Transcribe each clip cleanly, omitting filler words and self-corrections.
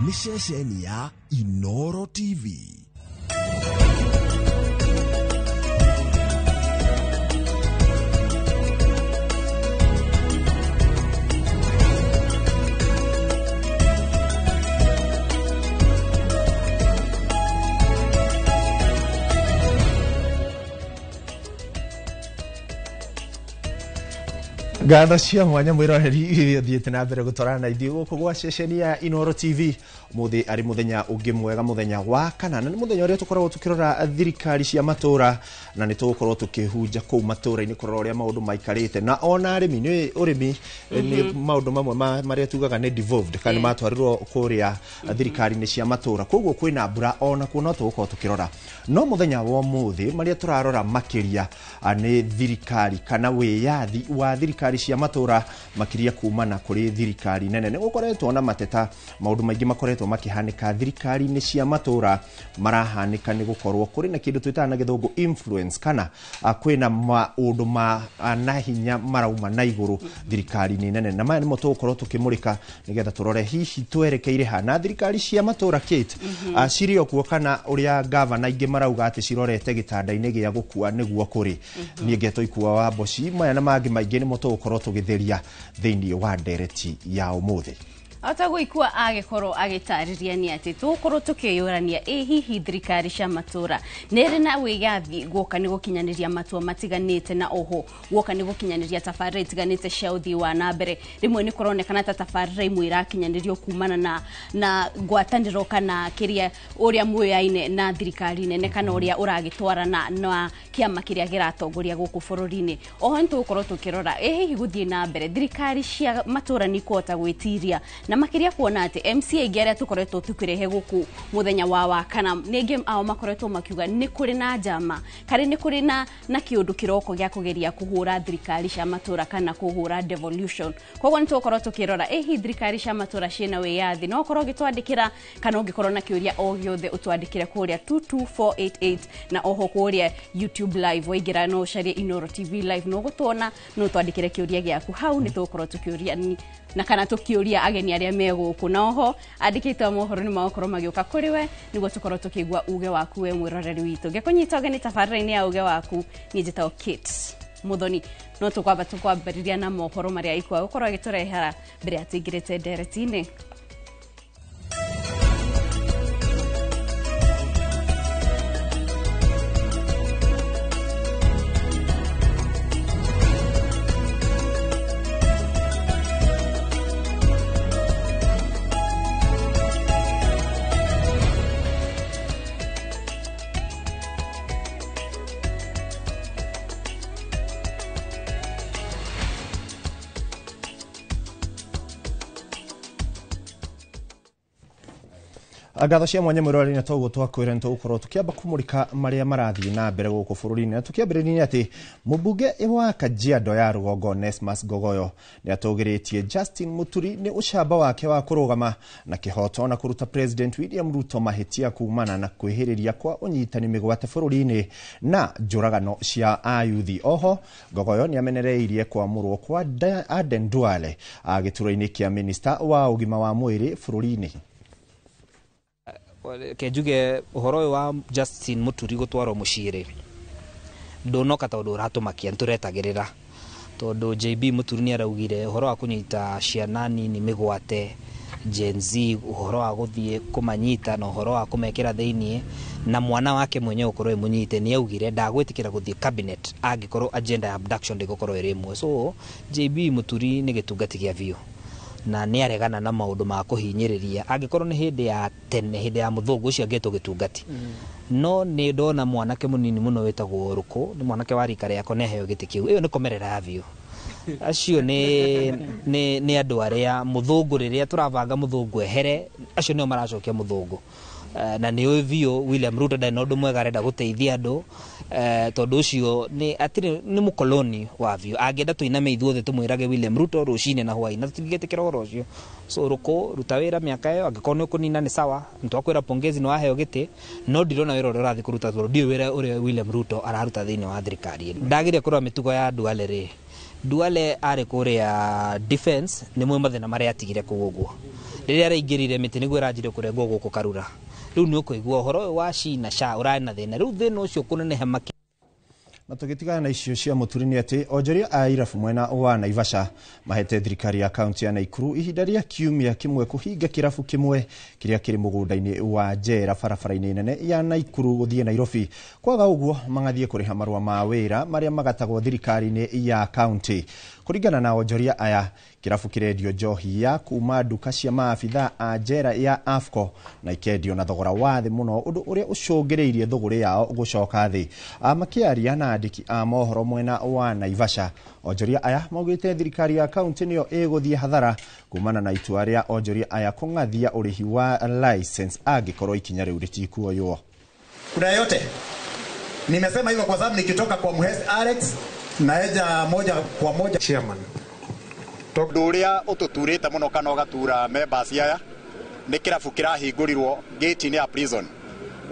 nĩ ceceni ya Inooro TV. Ngatho cia mwanya mwiroreri thiete na mbere gutwarana na ithuĩ gũkũ gwa ceceni ya Inooro TV. Muthi ari muthenya ungi mwega, muthenya wa kana, na ni muthenya ũrĩa tukoragwo tukirora thirikari cia matura, na ni tugukorwo tukihunja kũu matura-inĩ kurora ũrĩa maũndũ maikarĩte, na ona arĩmi nĩ ũrĩmi ni maũndũ mamwe marĩa tugaga nĩ devolved kana matwarirwo kũrĩa thirikari-inĩ cia matura, koguo kwĩna mbura ona kuo tugukorwo tukirora. No muthenya wa muthi marĩa turarora makiria nĩ thirikari kana wĩyathi wa thirikari cia matura makiria kumana kuri thirikari nene. Nĩ gukoretwo na mateta, maundu maingi makoretwo makihanika thirikari-inĩ cia matura marahanika nĩ gukorwo kuri na kindu twitaga na githungu influence kana kwina maundu ma nahinya marauma na iguru thirikari-inĩ nene, na maya nimo tugukorwo tukimurika nigetha turore hihi twerekeire hana thirikari cia matura Kate cirio kuo kana uria governor ingi marauga ati cirorete gitanda-inĩ gĩa gukua niguo kuri nie ngeto ikua wa boci maya na mangi maingi nimo tugukorwo tugitheria thiini wa ndereti ya umuthi. Atago ikua agikorwo agitariria ni ati tukorwo tukiyurania hihi thirikari cia matura nere na wigathi goka ni gukinyaniria matua matiganite, na oho goka ni gukinyaniria tabarĩra itiganite cia uthii wa nambere. Rimwe ni kuronekana ta tabarĩra imwe irakinyanirio kumana na ngwatanĩro kana kiria uria muyaine na thirikari nene kana uria uragitwarana na kiama kiria giratongoria guku bururi-ini. Oho nitukorwo tukirora hihi guthii na mbere thirikari cia matura ni kuota gwitiria na makiria kuona ati MCA ingiaria tukoretwo tukirehe guku muthenya wa kana ningi ao makoretwo makiuga ni kuri na njama kari ni kuri na kiundu kiroko gya kugeria kuhura thirikari cia matura kana kuhura devolution. Koguo nitukorwo tukirora hihi thirikari cia matura ciena wiyathi no korwo gitwandikira kana ungikorwo na kiuria o giothe utwandikire kuria 22488 na oho kuria YouTube live waingira no sharia Inooro TV live no gutwona no twandikire kiuria giaku hau nitukorwo tukiuria na kana tukiuria ageni aria meguku, na oho andikite mohoro ni makorwo magioka kuri we niguo tukorwo tukigwa uge waku we mwiroreri witu ngekunyita ageni tabarĩra-inĩ ya uge waku ni njitao Kate Muthoni. No tukwambĩrĩria na mohoro maria ikwa gukorwo agiturehera mbere atingirite ndereti-inĩ. Ngatho cia mwanya mwiroreri na toguo twakwira ni tugukorwo tukiamba kumurika maria marathii na mbere guku bururi-ini, na tukiambiriria ati mubunge wa Kajiado ya Rugongo Onesmus Gogoyo ni atugiritie Justin Muturi ni ucamba wake wa kurugama na kihoto na kuruta President William Ruto mahitia kumana na kwihiriria kwa unyitani migwate bururi-ini na njuragano cia ayuthi. Oho Gogoyo ni amenereirie kwa murwo kwa Aden Duale agituro-ini kia minister wa ugima wa mwiri bururi-ini. Kejuge uhoro wa Justin Muturi gutwarwo muciri ndonoka tondu uratumakia nturetagirira tondu JB Muturi ni araugire uhoro wa kunyita ciana nini migwate Gen Z, uhoro wa guthie kumanyita na uhoro wa kumekira thiini na mwana wake mwenyewe ukorwo munyite ni augire ndagwitikira guthie cabinet angikorwo agenda ya abduction ndigukorwo irimwe. So JB Muturi ni gitungati gia vio na ni aregana na maundu ma kuhinyiriria angikorwo ni hindi ya tene, hindi ya muthungu ucio angeto gitungati no ni ndona mwanake munini muno wetagwo Ruko, ni mwanake wa rika riako neheo giti kiu. Iyo ni komerera yavio acio ni andu aria muthungu riria turavanga muthungu ehere acio nio maracokia muthungu na ni ovio William Ruto da nondu mwega renda guteithia andu tondu ucio ni atire ni mukoloni wavio agenda tuiname ithuothe tumwirage William Ruto rucine na hwaina tutingetikira oro ucio. So Ruko ruta wira miaka iyo angikorwo kunina ni sawa ntwakwira pongezi no aheo giti no ndirona wira uria urathi kuruta tondu ndio wira uria William Ruto araruta thiini wa thirikari. Ndagire kurwa mitugo ya Duale ri Duale ari kuria defense ni mwe mathina maria atigire kuguo riria araingirire miti niguo iranjire kurengwo guku Karura riu ni ukuigua horo wa Shina Sha urari na thina riu thina ucio kuneneha maki na tugitigana na icio cia muturini ati onjoria a irabu mwena wa Naivasha mahete thirikari ya kaunti ya Naikuru ihinda ria kiumia kimwe kuhinga kirabu kimwe kiria kiri mugunda-ini wa njera barabara-ini nene ya Naikuru guthie Nairobi kwaga uguo mangathie kuriha marua ma wira maria magatagwo thirikari-ini ya kaunti. Kuringana na onjoria aya kirabu kirendio njohi ya kuma duka cia maabitha a njera ya AFCO na ikendio na thogora wa thi muno undu uria ucungiriirie thoguri yao gucoka thi. Makiaria na andiki a mohoro mwena wa Naivasha onjoria aya maugite thirikari ya kaunti niyo iguthie hathara kumana na itua ria onjoria aya kungathia urihi wa license angikorwo ikinya riu ritikuoywo. Kuna yote nimesema hivyo kwa sababu nikitoka kwa Muhesi Alex naeja moja kwa moja chairman nduria ututurite muno kana ugatura members aya ni kirabu kirahingũrirwo gate-ini ya prison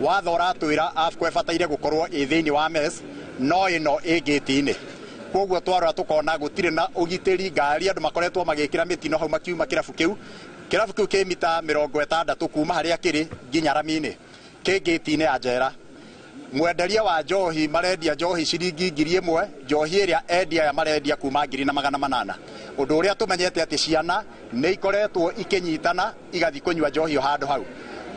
watho uratwira AFCO ibataire gukorwo ithiini wa mess no ino gate-ini koguo twarora tukona gutire na ugitiri ngari andu makoretwo magikira mitino hau makiuma kirabu kiu ki mita 60 kuma haria kiri nginya rami-ini ki gate-ini ya njera. Mwenderia wa njohi marendia njohi ciringi 1,000 njohi iria endia ya marendia kuma 2,800 undu uria tumenyete ati ciana ni ikoretwo ikinyitana igathi kunywa njohi handu hau.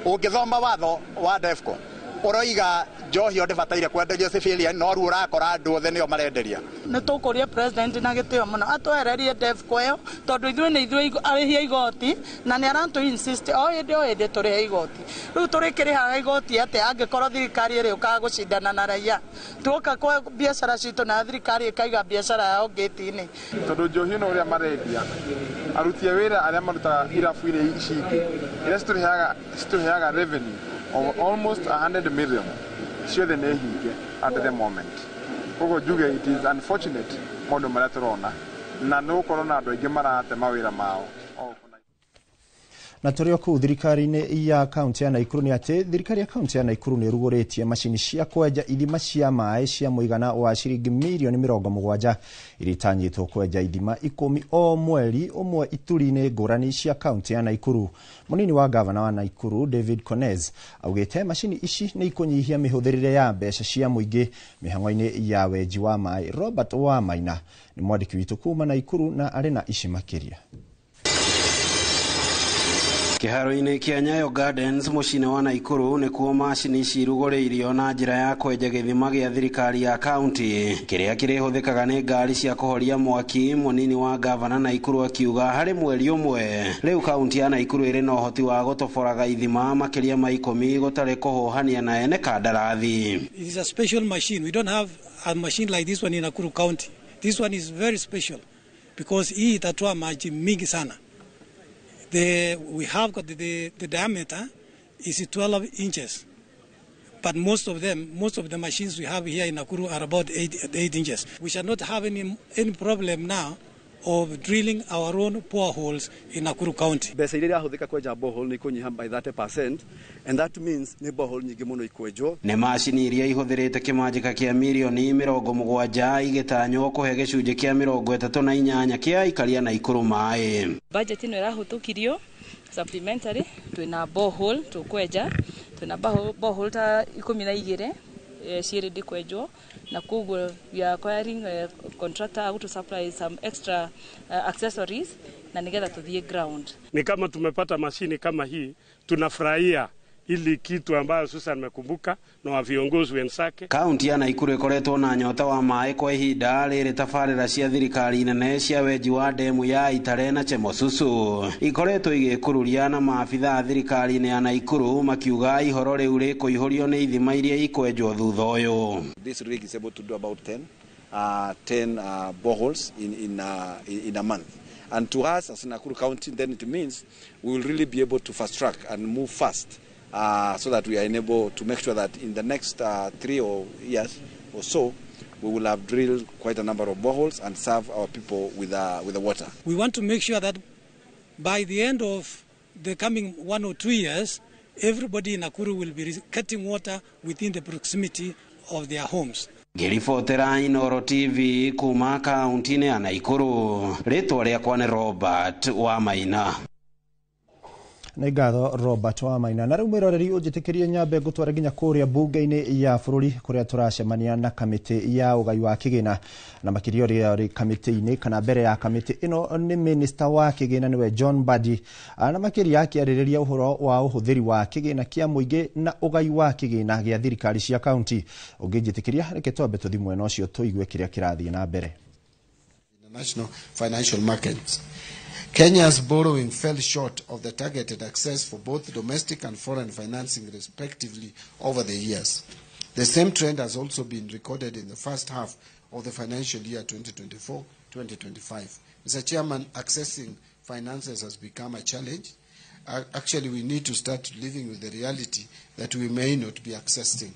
Ungithoma watho wa DEFCO uroiga njohi ndibataire kwenderio civilian no ru urakora andu othe nio marenderia. Ni tukuria president na gitio muno atwererie DEFCO yo tondu ithuĩ ni ithuĩ arihia igoti na ni arantu insist o ende turihe igoti riu turikirihaga igoti ate angikorwo thirikari iri ukaga gucindana na raia tuoka kwa biashara citu na thirikari ikaiga biashara yao gate-ini tondu njohi no uria marendia arutia wira aria marutaga irabu-ini ici iria cituheaga revenue of almost 100 million ciothe nĩ hinge at the moment. Koguo njuge it is unfortunate maũndũ marĩa tũrona na nĩ gũkorwo na andũ aingĩ marate mawĩra mao. Na tũrĩ kũu thirikari-inĩ ya kaunti ya Naikuru ni ati thirikari ya kaunti ya Naikuru ni rugũrĩtie macini cia kwenja ithima cia maĩ cia mũigana wa ciringi mirioni 70 iritanyĩtwo kwenja ithima 10 o mweri ũmwe ituri-inĩ ngũrani cia kaunti ya Naikuru. Munini wa gavana wa Naikuru David Konez augĩte macini ici nĩ ikũnyihia mĩhũthĩrĩre ya mbeca cia mũingĩ mĩhang'o-inĩ ya wenji wa maĩ. Robert Wamaina ni mwandĩki witũ kuma Naikuru na arĩ na ici makĩria. Kiharo-ini kia Nyayo Gardens mucine wa Naikuru ni kuo macini ici irugũrĩirio na njĩra ya kwenja gĩthima gĩa thirikari ya kaunti kĩrĩa kĩrĩhũthĩkaga nĩ ngari cia kũhoria mwaki. Munini wa gavana Naikuru akiuga harĩ mweri ũmwe rĩu kaunti ya Naikuru ĩrĩ na ũhoti wa gũtoboraga ithima makĩria ma 10 gũtarĩ kũhũhania na ene kandarathi. It is a special machine. We don't have a machine like this one in Nakuru County. This one is very special because hii itatoa maji mingi sana. We have got the diameter is 12 inches, but most of the machines we have here in Nakuru are about 8 inches. We shall not have any problem now of drilling our own boreholes in Nakuru County. Besa ile irahuthika kwenja borehole ni kunyiha by 30%, and that means ni borehole nyingi muno ikwenjwo. Nĩ macini iria ihũthĩrĩte kĩmanjĩka kĩa mirioni 70 igĩtanywo kũhe gĩcunjĩ kĩa 38 kĩa ikaria Naikuru maĩ. Budget ino irahutukirio supplementary twina borehole tukwenja twina borehole ta 12 cieredi kwenjwo na koguo we are acquiring contractor to supply some extra accessories na nigetha tuthie ground. Ni kama tumepata mashini kama hii tunafurahia ili kitu ambayo sasa nimekumbuka na wa viongozi wenzake. Kaunti ya Naikuru ikoretwo na nyota wa maĩ kwa ihinda rĩrĩ tabarĩra cia thirikari nene cia wenji wa ndemu ya Itare na Chemosusu ikoretwo igĩkururia na maabitha thirikari-inĩ ya Naikuru makiuga ihoro rĩu rĩkũihũrio nĩ ithima iria ikwenjwo thutha ũyũ. This rig is able to do about 10 boreholes in a month. And to us as Nakuru County, then it means we will really be able to fast track and move fast. So that we are able to make sure that in the next 3 years or so, we will have drilled quite a number of boreholes and serve our people with the water. We want to make sure that by the end of the coming 1 or 2 years, everybody in Nakuru will be getting water within the proximity of their homes. Ngĩribotera Inooro TV kuma kaunti-inĩ ya Naikuru. Rĩtwa rĩakwa nĩ Robert Wamaina. nĩ ngatho Robert Wamaina. Na rĩu mwĩroreri ũnjĩtĩkĩrie nyambe ngũtware nginya kũrĩa mbunge-inĩ ya bũrũri kũrĩa tũracemania na kamĩtĩ ya ũgai wa kĩgĩna, na makĩria ũrĩa kamĩtĩ-inĩ kana mbere ya kamĩtĩ ĩno nĩ minister wa kĩgĩna nĩwe John Mbadi, na makĩria akĩarĩrĩria ũhoro wa ũhũthĩri wa kĩgĩna kĩa mũingĩ na ũgai wa kĩgĩna gĩa thirikari cia kaunti. Ũngĩnjĩtĩkĩria reke twambe tũthi mwena ũcio tũigue kĩrĩa kĩrathiĩ na mbere. National financial markets. Kenya's borrowing fell short of the targeted access for both domestic and foreign financing respectively over the years. The same trend has also been recorded in the first half of the financial year 2024-2025. Mr. Chairman, accessing finances has become a challenge. Actually, we need to start living with the reality that we may not be accessing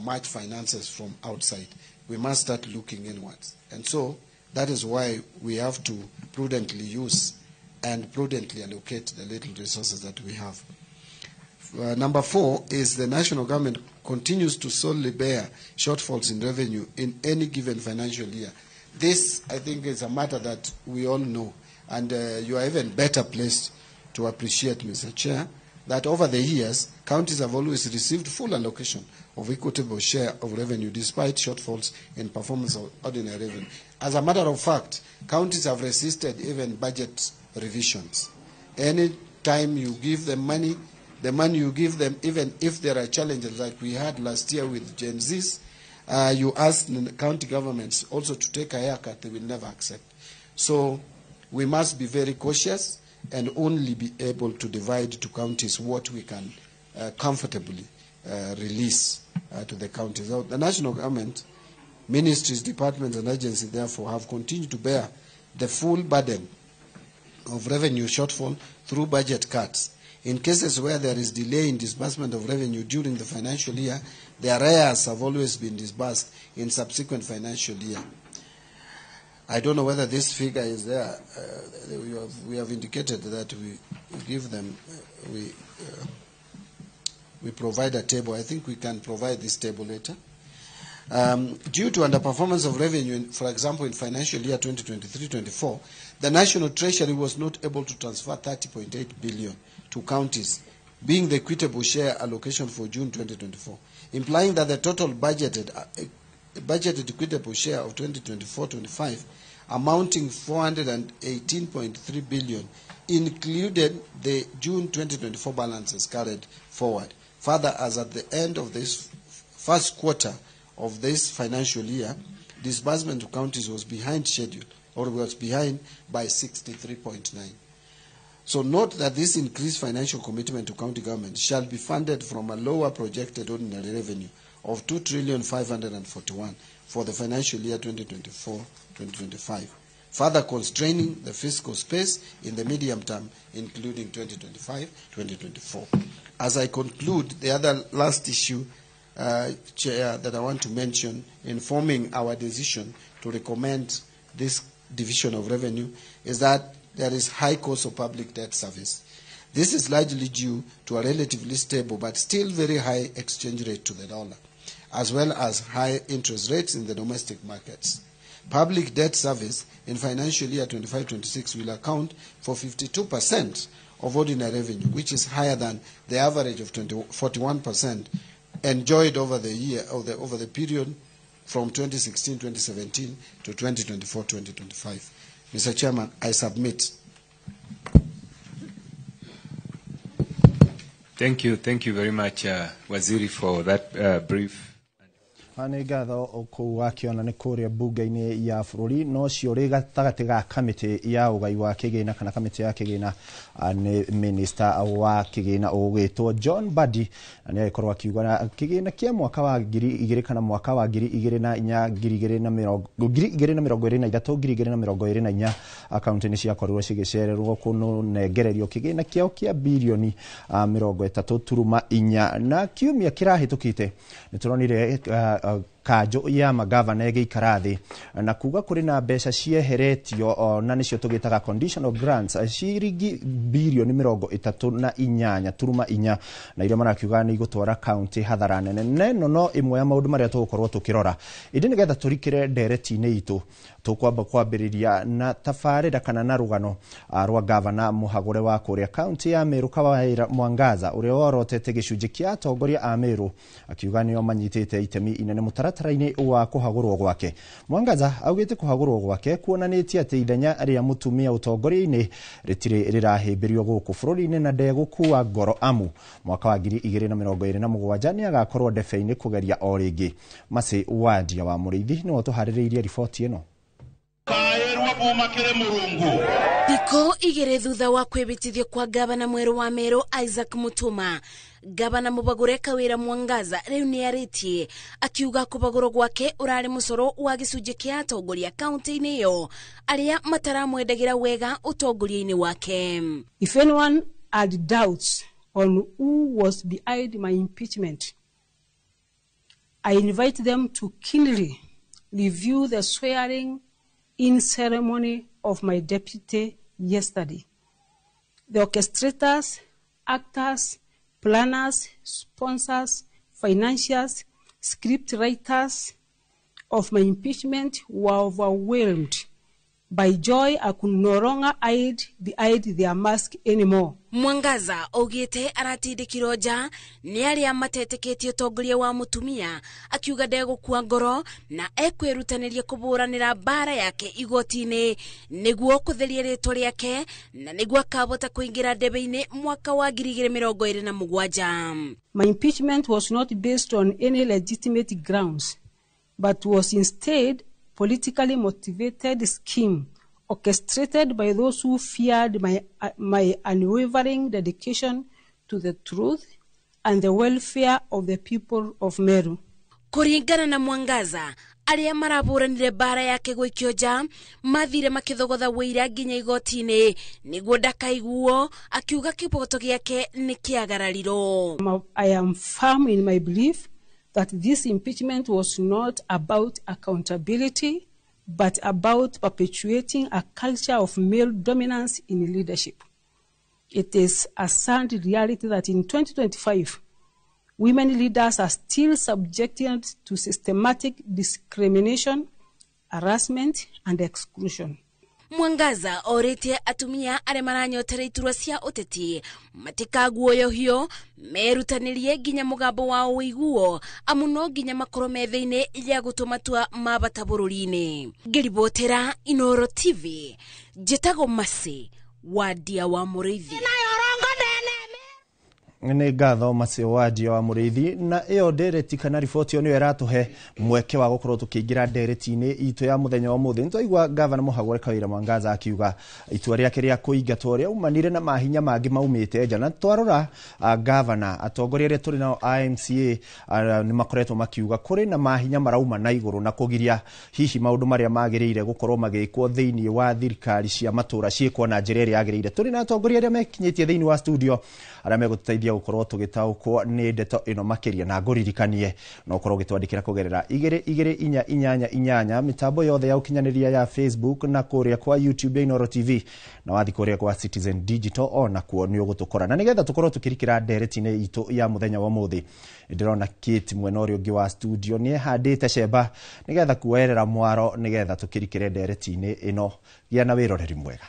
much finances from outside. We must start looking inwards. And so, that is why we have to prudently use and prudently allocate the little resources that we have. Number 4 is the national government continues to solely bear shortfalls in revenue in any given financial year. This, I think, is a matter that we all know, and you are even better placed to appreciate, Mr. Chair, that over the years, counties have always received full allocation of equitable share of revenue despite shortfalls in performance of ordinary revenue. As a matter of fact, counties have resisted even budget revisions. Any time you give them money, the money you give them, even if there are challenges like we had last year with Gen Zs, you ask the county governments also to take a haircut, they will never accept. So we must be very cautious and only be able to divide to counties what we can comfortably release to the counties. The national government, ministries, departments and agencies therefore have continued to bear the full burden of revenue shortfall through budget cuts. In cases where there is delay in disbursement of revenue during the financial year, the arrears have always been disbursed in subsequent financial year. I don't know whether this figure is there. We have indicated that we give them, we provide a table. I think we can provide this table later. Due to underperformance of revenue, for example, in financial year 2023-24, the National Treasury was not able to transfer 30.8 billion to counties, being the equitable share allocation for June 2024, implying that the total budgeted equitable share of 2024-25 amounting 418.3 billion included the June 2024 balances carried forward. Further, as at the end of this first quarter of this financial year, disbursement to counties was behind schedule, or was behind by 63.9. So note that this increased financial commitment to county government shall be funded from a lower projected ordinary revenue of 2,541,000,000 for the financial year 2024-2025, further constraining the fiscal space in the medium term, including 2025-2024. As I conclude, the other last issue, Chair, that I want to mention in forming our decision to recommend this division of revenue is that there is high cost of public debt service. This is largely due to a relatively stable but still very high exchange rate to the dollar, as well as high interest rates in the domestic markets. Public debt service in financial year 25-26 will account for 52% of ordinary revenue, which is higher than the average of 41% enjoyed over the year over the period from 2016-2017 to 2024-2025. Mr. Chairman, I submit. Thank you very much, Waziri, for that brief. Nĩ ngatho kũu akĩona nĩ kũrĩa mbunge-inĩ ya bũrũri, no cio rĩ gatagatĩ ga kamĩtĩ ya ũgai wa kĩgĩna kana kamĩtĩ ya kĩgĩna nĩ minister wa kĩgĩna ũgwĩtwo John Mbadi, na nĩ agĩkorwo akiuga kĩgĩna kĩa mwaka wa 2000 kana mwaka wa 2023-2024 akaunti nĩ ciakorirwo cigĩcererwo kũnengererio kĩgĩna kĩao kĩa birioni 30.4, na kiumia kĩrahĩtũkĩte nĩ tũronire kanjo ya magavana ĩgĩikara thĩ na kuga kũrĩ na mbeca cieheretio na nĩcio tũgĩtaga conditional grants ciringi birioni 38.4 na iria marakiuga nĩ igũtwara county hathara nene. No ĩmwe ya maũndũ marĩa tũgũkorwo tũkĩrora ĩndĩ nĩgetha tũrikĩre ndereti-inĩ itũ tukwamba kwambiriria na tafarira kana na rugano rwa gavana Muhagũre wa kuria county ya Meru Kawaira Mwangaza uria worotete gicunji kia atongoria a Meru akiuga nio manyitite itemi inene mutaratara-ini wa kuhagũrwo gwake. Mwangaza augite kuhagũrwo gwake kuonanitie ati ithenya ria mutumia utongoria-ini ritire rirahimbirio guku bururi-ini na ndegukua ngoro amu mwaka wa 2027 ni agakorwo ndebe-ini kugeria o ringi. Masi Wandia wa Muriithi ni tuhaririirie riboti ino. Thiko igere thutha wa kwibitithio kwa gavana mweru wa Meru Isaac Mutuma, gavana Mubagũre Kawira Mwangaza riu ni aritie akiuga kubagũrwo gwake urari mucoro wa gicunji kia atongoria kaunti-ini iyo aria mataramwendagira wega utongoria-ini wake. If anyone had doubts on who was behind my impeachment, I invite them to keenly review the swearing-in ceremony of my deputy yesterday. The orchestrators, actors, planners, sponsors, financiers, script writers of my impeachment were overwhelmed by joy. I could no longer hide behind their mask anymore. Mwangaza augite aratindikirwo nja ni aria mateteketie utongoria wa mutumia akiuga ndegukua ngoro na ekwirutaniria kuburanira bara yake igoti-ini niguo kutheria ritwa riake na niguo akabota kuingira ndebe-ini mwaka wa 2027. My impeachment was not based on any legitimate grounds, but was instead politically motivated scheme orchestrated by those who feared my unwavering dedication to the truth and the welfare of the people of Meru. Kuringana na Mwangaza, aria maraburanire bara yake gwikio nja mathire makithogotha wira nginya igoti-ini niguo ndakaiguo akiuga kiboto giake ni kiagarariro. I am firm in my belief that this impeachment was not about accountability, but about perpetuating a culture of male dominance in leadership. It is a sad reality that in 2025, women leaders are still subjected to systematic discrimination, harassment, and exclusion. Mwangaza oritie atumia aria maranyotera iturwa cia uteti matikaguoyohio merutanirie nginya mugambo wao wiguo amuno nginya makoro methe-ini ya gutumatua mabata bururi-ini. Ngiribotera Inooro TV, njitagwo Masi Wandia wa Muriithi. Ni ngatho Masi Wandia wa Muriithi na iyo ndereti kana riboti niyo iratuhe mweke wa gukorwo tukiingira ndereti-ini itu ya muthenya wa muthi. Nitwaigua gavana Muhagũre Kawira Mwangaza akiuga itua riake ria kuingatwo ria umanire na mahinya mangi maumite nja na twarora gavana atongoria ria turi nao IMCA ni makoretwo makiuga kuri na mahinya marauma na iguru na kugiria hihi maundu maria magiriire gukorwo magikwo thiini wa thirikari cia matura ciikwo na njira iria yagiriire. Turi na atongoria aria mekinyitie thiini wa studio aria megutiteithia gukorwo tugitaukwo ni ndeto ino makiria na nguririkanie no ukorwo gitwandikira kugerera 2288 mitambo yothe ya ukinyaniria ya Facebook na kuria kwa YouTube Inooro TV na wathi kuria kwa Citizen Digital ona kuo ni ugutukora na nigetha tukorwo tukirikira ndereti-ini itu ya muthenya wa muthi. Ndirona Kate mwena uria ungi wa studio ni handite cemba nigetha kuwerera mwaro nigetha tukirikire ndereti-ini ino gia na wiroreri mwega.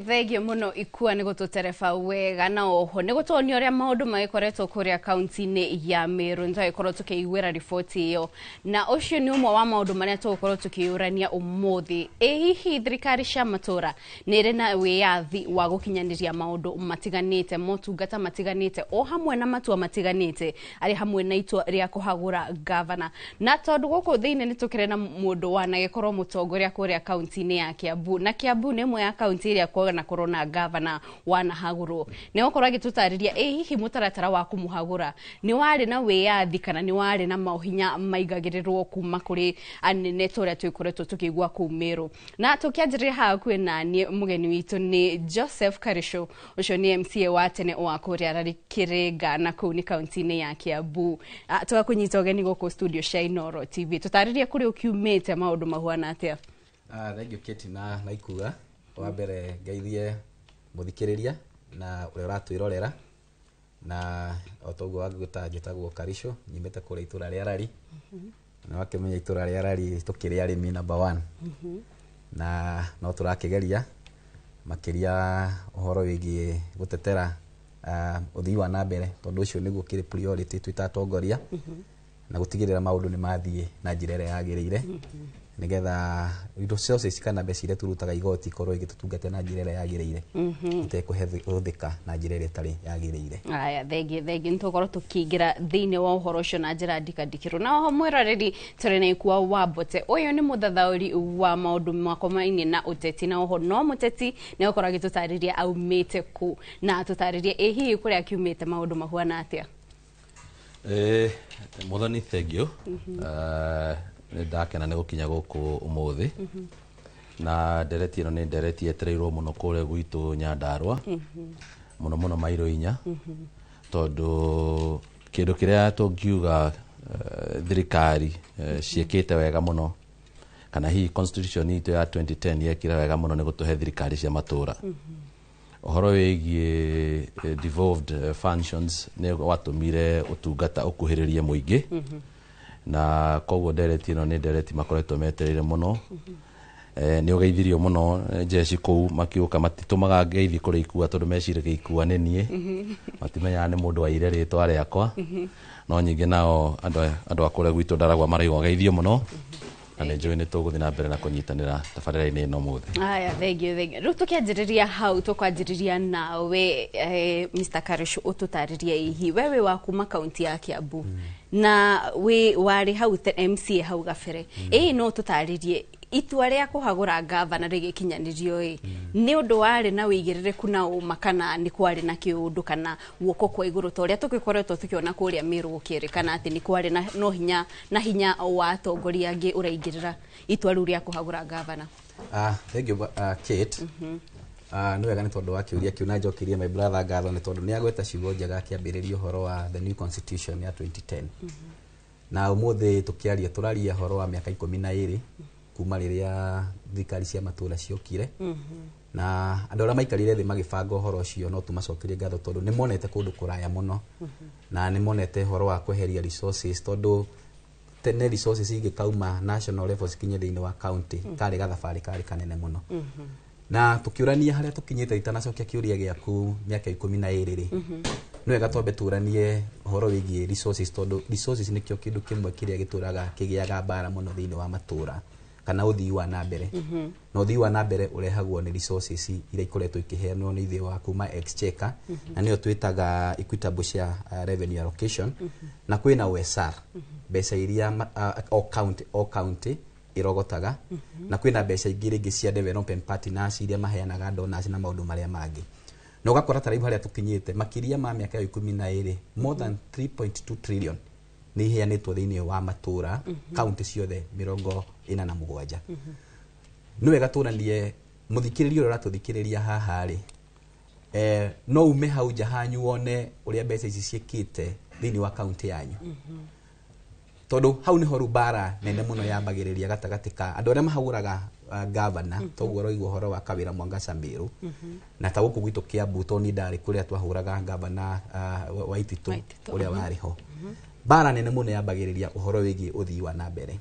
Thegio muno ikua ni gututereba wega na oho ni gutonio ria maundu magikoretwo kuria kaunti-ini ya Meru. Nitwagikorwo tukiigwira riboti iyo na ucio ni umwe wa maundu maria tugukorwo tukiurania umuthi. Hihi thirikari cia matura ni iri na wiyathi wa gukinyaniria maundu matiganite motungata matiganite o hamwe na matua matiganite ari hamwe na itua ria kuhagura gavana na tondu guku thiini ni tukire na mundu wanagikorwo mutongoria kuria kaunti-ini ya Kiambu na Kiambu ni mwe ya kaunti iria kwona corona gavana wanahagurwo ni okorwo agitutariria hihi mutaratara wa kumuhagura ni wari na wiyathi kana ni wari na mahinya maigagirirwo kuma kuri anene toria twikoretwo tukigwa ku Meru. Na tukianjiria ha kwina ni mugeni witu ni Joseph Karisho ucio ni MCA wa tene wa kuria rari Kiringa na ku ni kaunti-ini ya Kiambu. Tugakunyita ugeni guku studio cia Inooro TV tutariria kuri ukiumite maundu mahuana atia. Thank you Kate na ikuga wa mbere ngeithie muthikiriria na ure uratwirorera na otoguo wangiguta njitagwo Karisho nyimete kure itura ria Rari na wakimenya itura ria rari tukiri arimi number 1 na no turakigeria makiria uhoro wigi gutetera uthii wa nambere tondu ucio niguo kiri priority twitatongoria na gutigirira maundu ni mathie na njira ria yagirire nigetha indo ciothe cikana becire turutaga igoti korwo igitutungate na njira ria yagirire itekuhethika na njira ria tari yagirire. Aya thegi ntukorwo tukiingira thiini wa uhoro ucio na njira ndikandikiro na ho mwiroreri turi na ikuwa Wambote uyu ni muthathauri wa maundu makomaine na uteti na oho no muteti ni ukorwo gitutariria aumite ku na tutariria ehi kuri akiumite maundu mahuana atia. Muthoni thengio ndakena ne gukinya guku umuthi na ndereti ino ni ndereti etereirwo muno kure gwitu Nyandarua muno mairo 4 tondu kindu kiria tungiuga thirikari ciekite wega muno kana hi constitution itu ya 2010 yekira wega muno ni gutuhe thirikari cia matura ohoro wigie devolved functions ne watumire utungata ukuhiririe muingi na koguo ndereti ino ni ndereti makoretwo metereire muno ni ugeithirio muno jeshi kuu makiuka matitumaga ngeithi kuri ikua tondu meciraga ikua ni nie matimenya ni mundu aire ritwa riakwa no nyingi nao andu akure gwitu Ndaragwa maraigo geithio muno na njui ni tuguthi na mbere na kunyitanira tabarira-ini ino muthi. Aya thengio riu tukianjiriria hau tukwanjiriria nawe Mr. Karishu ututariria ihi wewe wa kuma kaunti ya Kiambu na we wari hau MCA hau gabere no tutaririe itua ria kuhagura gavana rigikinyanirio ni undu wari na wigirireku na umakana ni kwari na kiundu kana guoko kwa iguru toria tukikoretwo tukiona kuria miru ukirikana ati ni kwari na no hinya wa atongoria angi uraingirira itua riu ria kuhagura gavana. Thank you Kate. Ni wega ni tondu wa kiuria kiuna njokirie my brother Gatho ni tondu ni agweta ciugo njega kiambiririo horo wa the new constitution ya 2010 na umuthi tukiaria turaria horo wa miaka 12 kuma riria thirikari cia matura ciokire na andu aria maikarire thi magibanga horo ucio no tumacokirie ngatho tondu ni monete kundu kuraya muno na ni monete horo wa kweheria resources tondu tene resources ingikauma national level cikinye thiini wa county kari gathabari kari kanene muno na tukiurania haria tukinyite itanacokia kiuria giaku miaka 12 ri no wega twambe turanie horo wigie resources tondu resources nikio kindu kimwe kiria gituraga kigiaga bara muno thiini wa matura kana uthii wa nambere no uthii wa nambere urehagwo ni resources iria ikoretwo ikiheanwo ni thii wa kuma exchequer na nio twitaga equitable share revenue allocation na kwina OSR mbeca iria o county irogotaga na kwina mbeca ingĩ rĩngĩ cia development partners iria maheanaga donors na maundu maria mangi no gakora taraibu haria tukinyite makiria ma miaka 12 more than 3.2 trillion ni heanitwo thiini wa matura county ciothe 47 no wega turanie muthikiririo uratuthikiriria haha ri no ume hau jahanyu wone uria mbeca ici ciekite thiini wa county yanyu tondu hau ni horu bara nene muno yambagiriria gatagatika andu aria mahaguraga governor toguo roigwo horo wa Kawira Mwangasa Mbiru na ta guku gwitu Kiambu to ni ndari kuria twahuraga governor Waititu uria wari ho bara nene muno yambagiriria uhoro wigi uthii wa nambere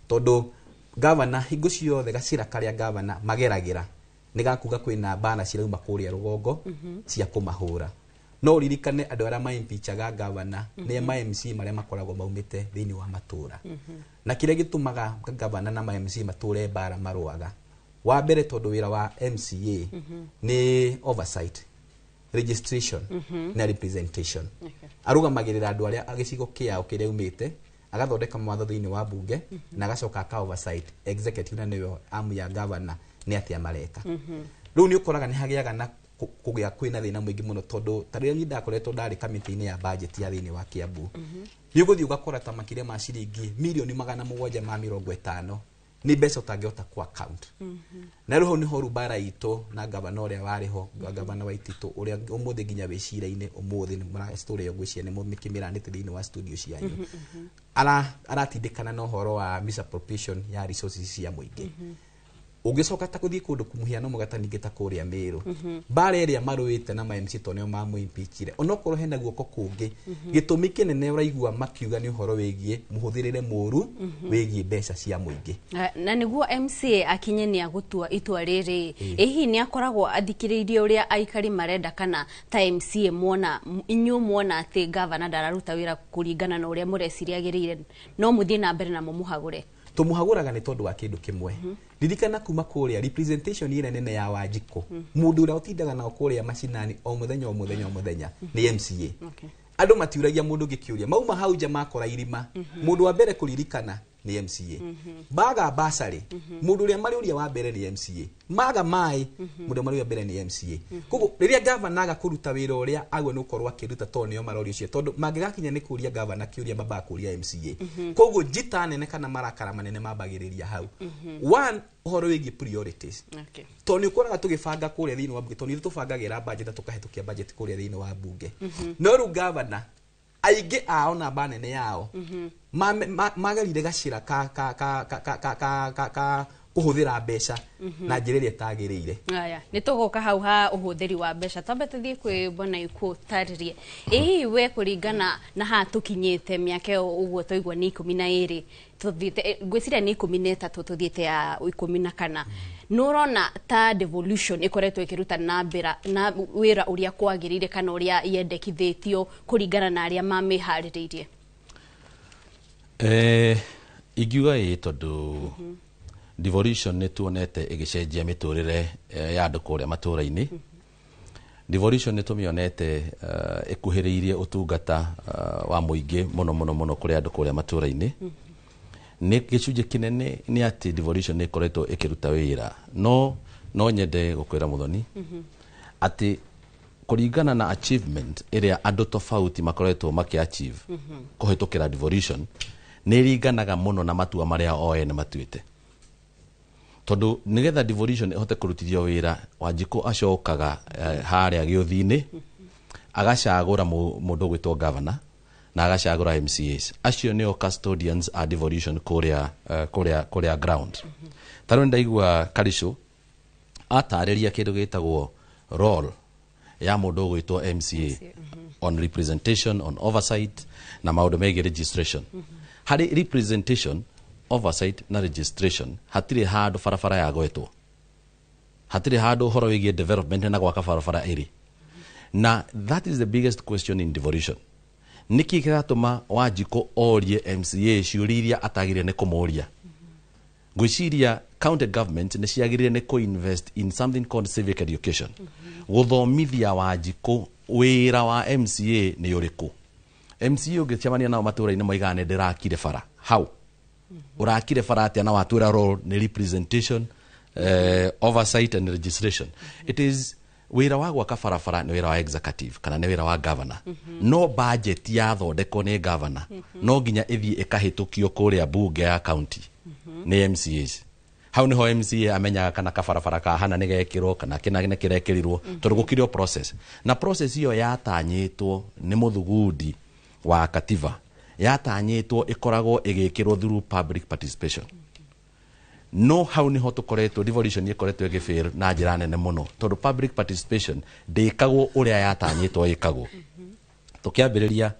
tondu governor hingo ciothe gacira karia governor mageragira ni gakuga kwina bana cirauma kuria rugongo cia kumahura no ririkane andu aria maimpeachaga governor ni MC maria makoragwo maumite thiini wa matura na kiria gitumaga governor na MC mature bara maruaga wa mbere tondu wira wa MCA ni oversight registration na representation arugamagirira andu aria agicigo kiao kiria umite agathondeka mawatho thiini wa bunge na agacoka ka oversight executive na niyo amu ya governor ni atia mareka riu ni ukoraga ni hagiaga na kugia kwina thina mwingi muno tondu tarira ni ndakoretwo ndari committee-ini ya budget ya thiini wa Kiambu ni uguthii ugakora ta makiria ma ciringi milioni 750 ni mbeca utangihota ku account na riho ni horu bara itu na governor uria wariho governor Waititu uria umuthi nginya wicira-ini umuthi ni mara story yo gwicia ni mukimiranite thiini wa studio cianyu aratindikana no horo wa misappropriation ya resources cia muingi ugicoka ta kuthii kundu kumuhiano mugatani ngita kuria Meru bare ria maruite na MC toneo mamu impeachire onokorwo hena guoko kungi gitumi kinene uraigua makiuga ni uhoro wigie muhuthirire muru wigie mbeca cia muingi na niguo MC akinye ni agutua itua riri ehi ni akoragwo athikiririe uria aikari marenda kana ta MC muona inyu muona ati governor ndararuta wira kuringana na uria mureciria agirire no muthie na mbere na mumuhagure tumuhaguraga ni tondu wa kindu kimwe ririkana kuma kuria representation ire nene ya Wanjiko mundu uria utindaga na kuria macinani o muthenya ni MCA andu matiuragia mundu gikiuria mauma hau nja makora irima mundu wa mbere kuririkana ni MCA baga basari mundu uria mariuria wa mbere ni MCA maga mai mundu mariuria mbere ni MCA koguo riria governor aga kuruta wira uria agwe no korwa kiruta toneo marori ucio tondu mangigakinya ni kuria governor kiuria baba kuria MCA koguo njita nene kana marakara manene mambagiriria hau one uhoro wigi priorities tondu ukoraga tugibanga kuria thiini wa bunge tondu tubangagira budget tukahitukia budget kuria thiini wa bunge no ru governor aige ao na banene yao magarire gacira ka kuhuthira mbeca na njiriri etagirire aya nitugoka hau ha uhuthiri wa mbeca tambe tuthie kwi bona iku taririe ehi we kuringana na ha tukinyite miaka uguo toigwa ni 12 tuthiite gwiciria ni 13 tuthiite ya 14 nurona ta devolution ikoretwo ikiruta na mbera na wira uria kwagirire kana uria yendekithitio kuringana na aria mamiharirie igiuga tondu devolution ni tuonete igicenjia miturire ya andu kuria matura-ini devolution ni tumionete ikuhiriirie utungata wa muingi muno kuria andu kuria matura-ini ni gicunje kinene ni ati devolution ni koretwo ikiruta wira no nyende gukwira muthoni ati kuringana na achievement iria andu tofauti makoretwo makiachieve kuhitukira devolution ni ringanaga muno na matua maria oene matuite tondu nigetha devolution ihote kurutithio wira Wanjiko acokaga haria giuthini agacagura mundu gwitwo governor na agacagura MCAs acio nio custodians a devolution kuria ground taro ndaigua Karisho atariria kindu gitagwo role ya mundu gwitwo MCA on representation on oversight na maundu megi registration hari representation oversight na registration hatire handu farafara ya gwetwo hatire handu horo wigie development na gwaka farafara iri na that is the biggest question in devolution niki kiratuma Wanjiko orie MCA ciuriria atagire ne kumuria gwiciria county government ni ciagirire ne co-invest in something called civic education guthomithia Wanjiko wira wa MCA ni uriku MCA ugicemania nao matura-ini moigane ndirakire fara how urakire fara atia na watura role ni representation oversight and registration it is wira wa gwaka farafara ni wira wa executive kana ni wira wa governor no budget ya thondeko ni governor no nginya ithie ikahitukio kuria bunge ya county ni MCAs hau niho MCA amenya kana kafarafara kahana ni gekirwo kana kina kirekirirwo tondu gukirio process na process iyo yatanyitwo ni muthugudi wa katiba yatanyitwo ikoragwo igikirwo through public participation no hau niho tukoretwo devolution ikoretwo igifail na njira nene muno tondu public participation ndikagwo uria yatanyitwo ikagwo tukiambiriria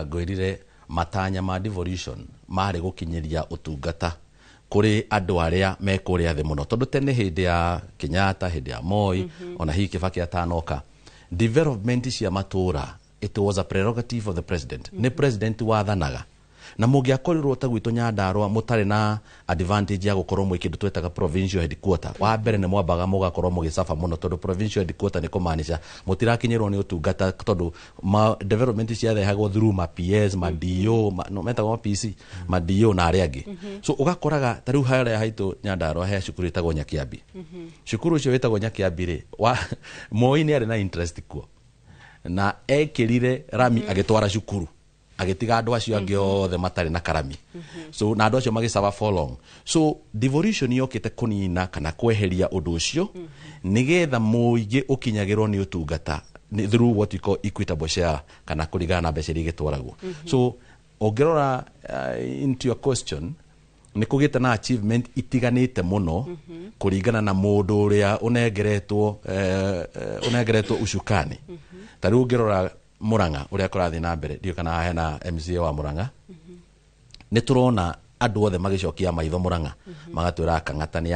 ngwirire matanya ma devolution mari gukinyiria utungata kuri andu aria me kuria thi muno tondu tene hindi ya Kenyatta hindi ya Moi ona hii Kibaki atanoka development cia matura it was a prerogative of the president ni president wathanaga na mungiakorirwo ta gwitu Nyandarua mutari na advantage ya gukorwo mwi kindu twetaga provincial headquarter wa mbere ni mwambaga mugakorwo mugicafa muno tondu provincial headquarter ni kumanisha mutirakinyirwo ni utungata tondu development cia thehagwo through ma PS ma DO no metagwo PC ma DO na aria angi so ugakoraga tariu haria haitu Nyandarua he cukuru itagwo Nyakiambi cukuru ucio wetagwo Nyakiambi ri Moi ni ari na interest kuo na ekirire rami agitwara cukuru agitiga andu acio angi othe matari na karami so na andu acio magisaba for long so devolution yokite kunina kana kweheria undu ucio nigetha muingi ukinyagirwo ni utungata through what you call equitable share kana kurigana na mbeca igitwaragwo so ongerora into your question nĩ kũgĩte na achievement itiganĩte mũno kũringana na mũndũ ũrĩa ũnengeretwo ucukani. Ta rĩu ũngĩrora Murang'a ũrĩa kũrathiĩ na mbere, ndio kana hena MCA wa Murang'a, nĩ tũrona andũ othe magĩcokia maitho Murang'a magatwĩra Kang'ata nĩ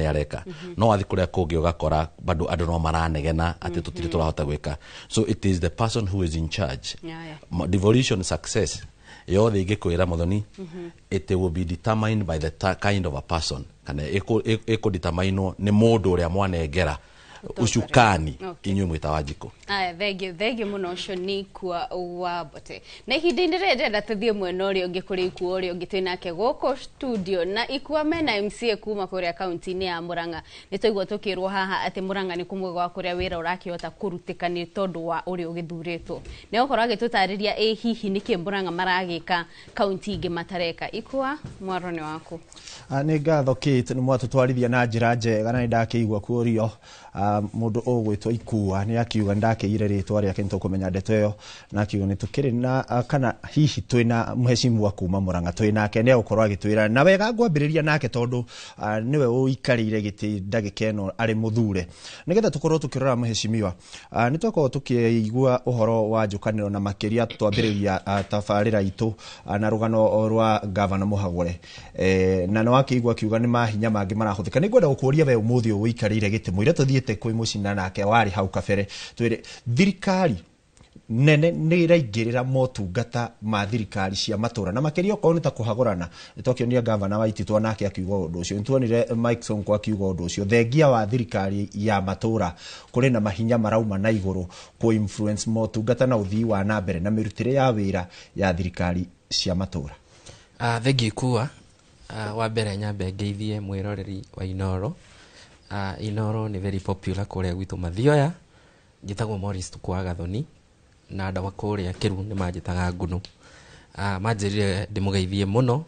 areka. No wathi kũrĩa kũngĩ ũgakora bado andũ no maranegena atĩ tũtirĩ tũrahota gwĩka. So it is the person who is in charge. Devolution success yothe ingĩkwĩra Muthoni, it will be determined by the kind of a person, kana ĩkũdeterminwo nĩ mũndũ ũrĩa mwanengera ucukani inyuĩ mwĩta Wanjikũ. Thengio mũno ũcio nĩ kwa Wambote. Na ihinda-inĩ rĩrĩ ndĩrenda tũthiĩ mwena ũrĩa ũngĩ kũrĩ Ikua ũrĩa ũngĩ twĩ nake gũkũ studio, na Ikua mena MCA kuma kũrĩa kaunti-inĩ ya Murang'a. Nĩ twaigua tũkĩrwo haha atĩ Murang'a nĩ kũmwe gwa kũrĩa wĩra ũrakĩhota kũrutĩka nĩ tondũ wa ũrĩa ũgĩthurĩtwo. Nĩ gũkorwo agĩtũtarĩria hihi nĩkĩ Murang'a maragĩka kaunti ingĩ matareka. Ikua, mwaro nĩ waku. Nĩ ngatho Kate, nĩ mwatũtwarithia na njĩra njega na nĩ ndakĩigua kũrio mũndũ ũgwĩtwo Ikua nĩ akiuga ndakĩire rĩtwa rĩake nĩtũkũmenya ndeto ĩyo, na akiuga nĩtũkĩrĩ na kana hihi twĩna mũhecimwa kuma Murang'a twĩ nake nĩ agũkorwo agĩtwĩra, na wega ngwambĩrĩria nake tondũ nĩwe ũikarĩire gĩtĩ ndagĩka ĩno arĩ mũthure. Nĩgetha tũkorwo tũkĩrora mũhecimiwa, nĩ twakorwo tũkĩigua ũhoro wa njũkanĩro na makĩria twambĩrĩria tabarĩra itũ na rũgano rwa Gavana Mũhagũre, na nĩ wakĩigua akiuga nĩ mahinya mangĩ marahũthĩka. Nĩ ngwenda gũkũria we ũmũthĩ ũikarĩire gĩtĩ mwĩre tũthiĩte kwĩ mũcina nake warĩ hau kabere twĩre thirikari nene nĩ ĩraingĩrĩra motungata ma thirikari cia matũra, na makĩria okorwo nĩ ta kũhagũrana. Nĩtwakĩonia Gavana wa Ititwa nake akiuga ũndũ ũcio, nĩtuonire Mike Sonko akiuga ũndũ ũcio. Thengia wa thirikari ya matũra kũrĩ na mahinya marauma na igũrũ kũ influence motungata na ũthii wa na mbere na mĩrutĩre ya wĩra ya thirikari cia matũra. Thengi Ikua, wa mbere nyambe ngeithie mwĩroreri wa Inoro. Inoro nĩ very popular kũrĩa gwitũ Mathioya, njĩtagwo Morris Tukwa Gathoni, na ndawa kũrĩa Kĩru nĩ manjĩtaga Ngunu. Manjĩrire ndĩmũgeithie mũno,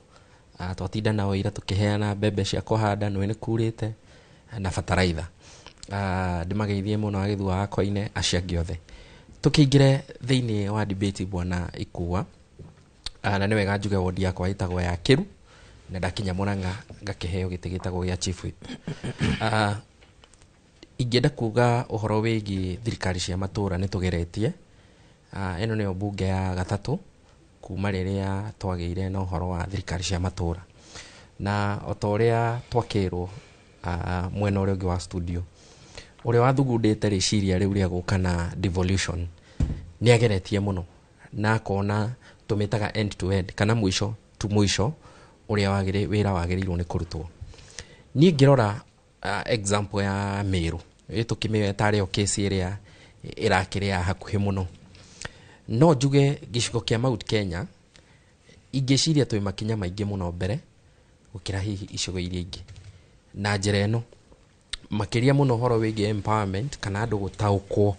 twatinda nao ira tũkĩheana mbembe cia kũhanda, nĩ kurĩte na bataraitha. Ndĩmageithie mũno agĩthua wakwa-inĩ acio angĩ othe. Tũkĩingĩre thĩinĩ wa debate bwana Ikua, na nĩ wega njuge wodi yakwa ĩtagwo ya Kĩru, na ndakinya Murang'a ngakĩheo gĩtĩ gĩtagwo gĩa chief whip. Ingĩenda kuga ũhoro wĩgiĩ thirikari cia matũra nĩ tũgeretie. Ĩno nĩyo mbunge ya gatatũ kuma rĩrĩa twagĩire na ũhoro wa thirikari cia matũra, na o ta ũrĩa twakĩrwo mwena ũrĩa ũngĩ wa studio, ũrĩa wathugundĩte rĩciria rĩu rĩa gũka na devolution nĩ ageretie mũno na akona tũmĩtaga end to end kana mũico tu mũico ũrĩa wĩra wagĩrĩirwo nĩ kũrutwo. Niĩ ngĩrora example ya Meru, tũkĩmĩoya tarĩ o kesi ĩrĩa ĩrakĩrĩa hakuhĩ mũno, no njuge gĩcigo kĩa Mount Kenya ingĩciria twĩ makinya maingĩ mũno mbere gũkĩra hihi icigo iria ingĩ, na njĩra ĩno makĩria mũno ũhoro wĩgiĩ empowerment kana andũ gũtaũkwo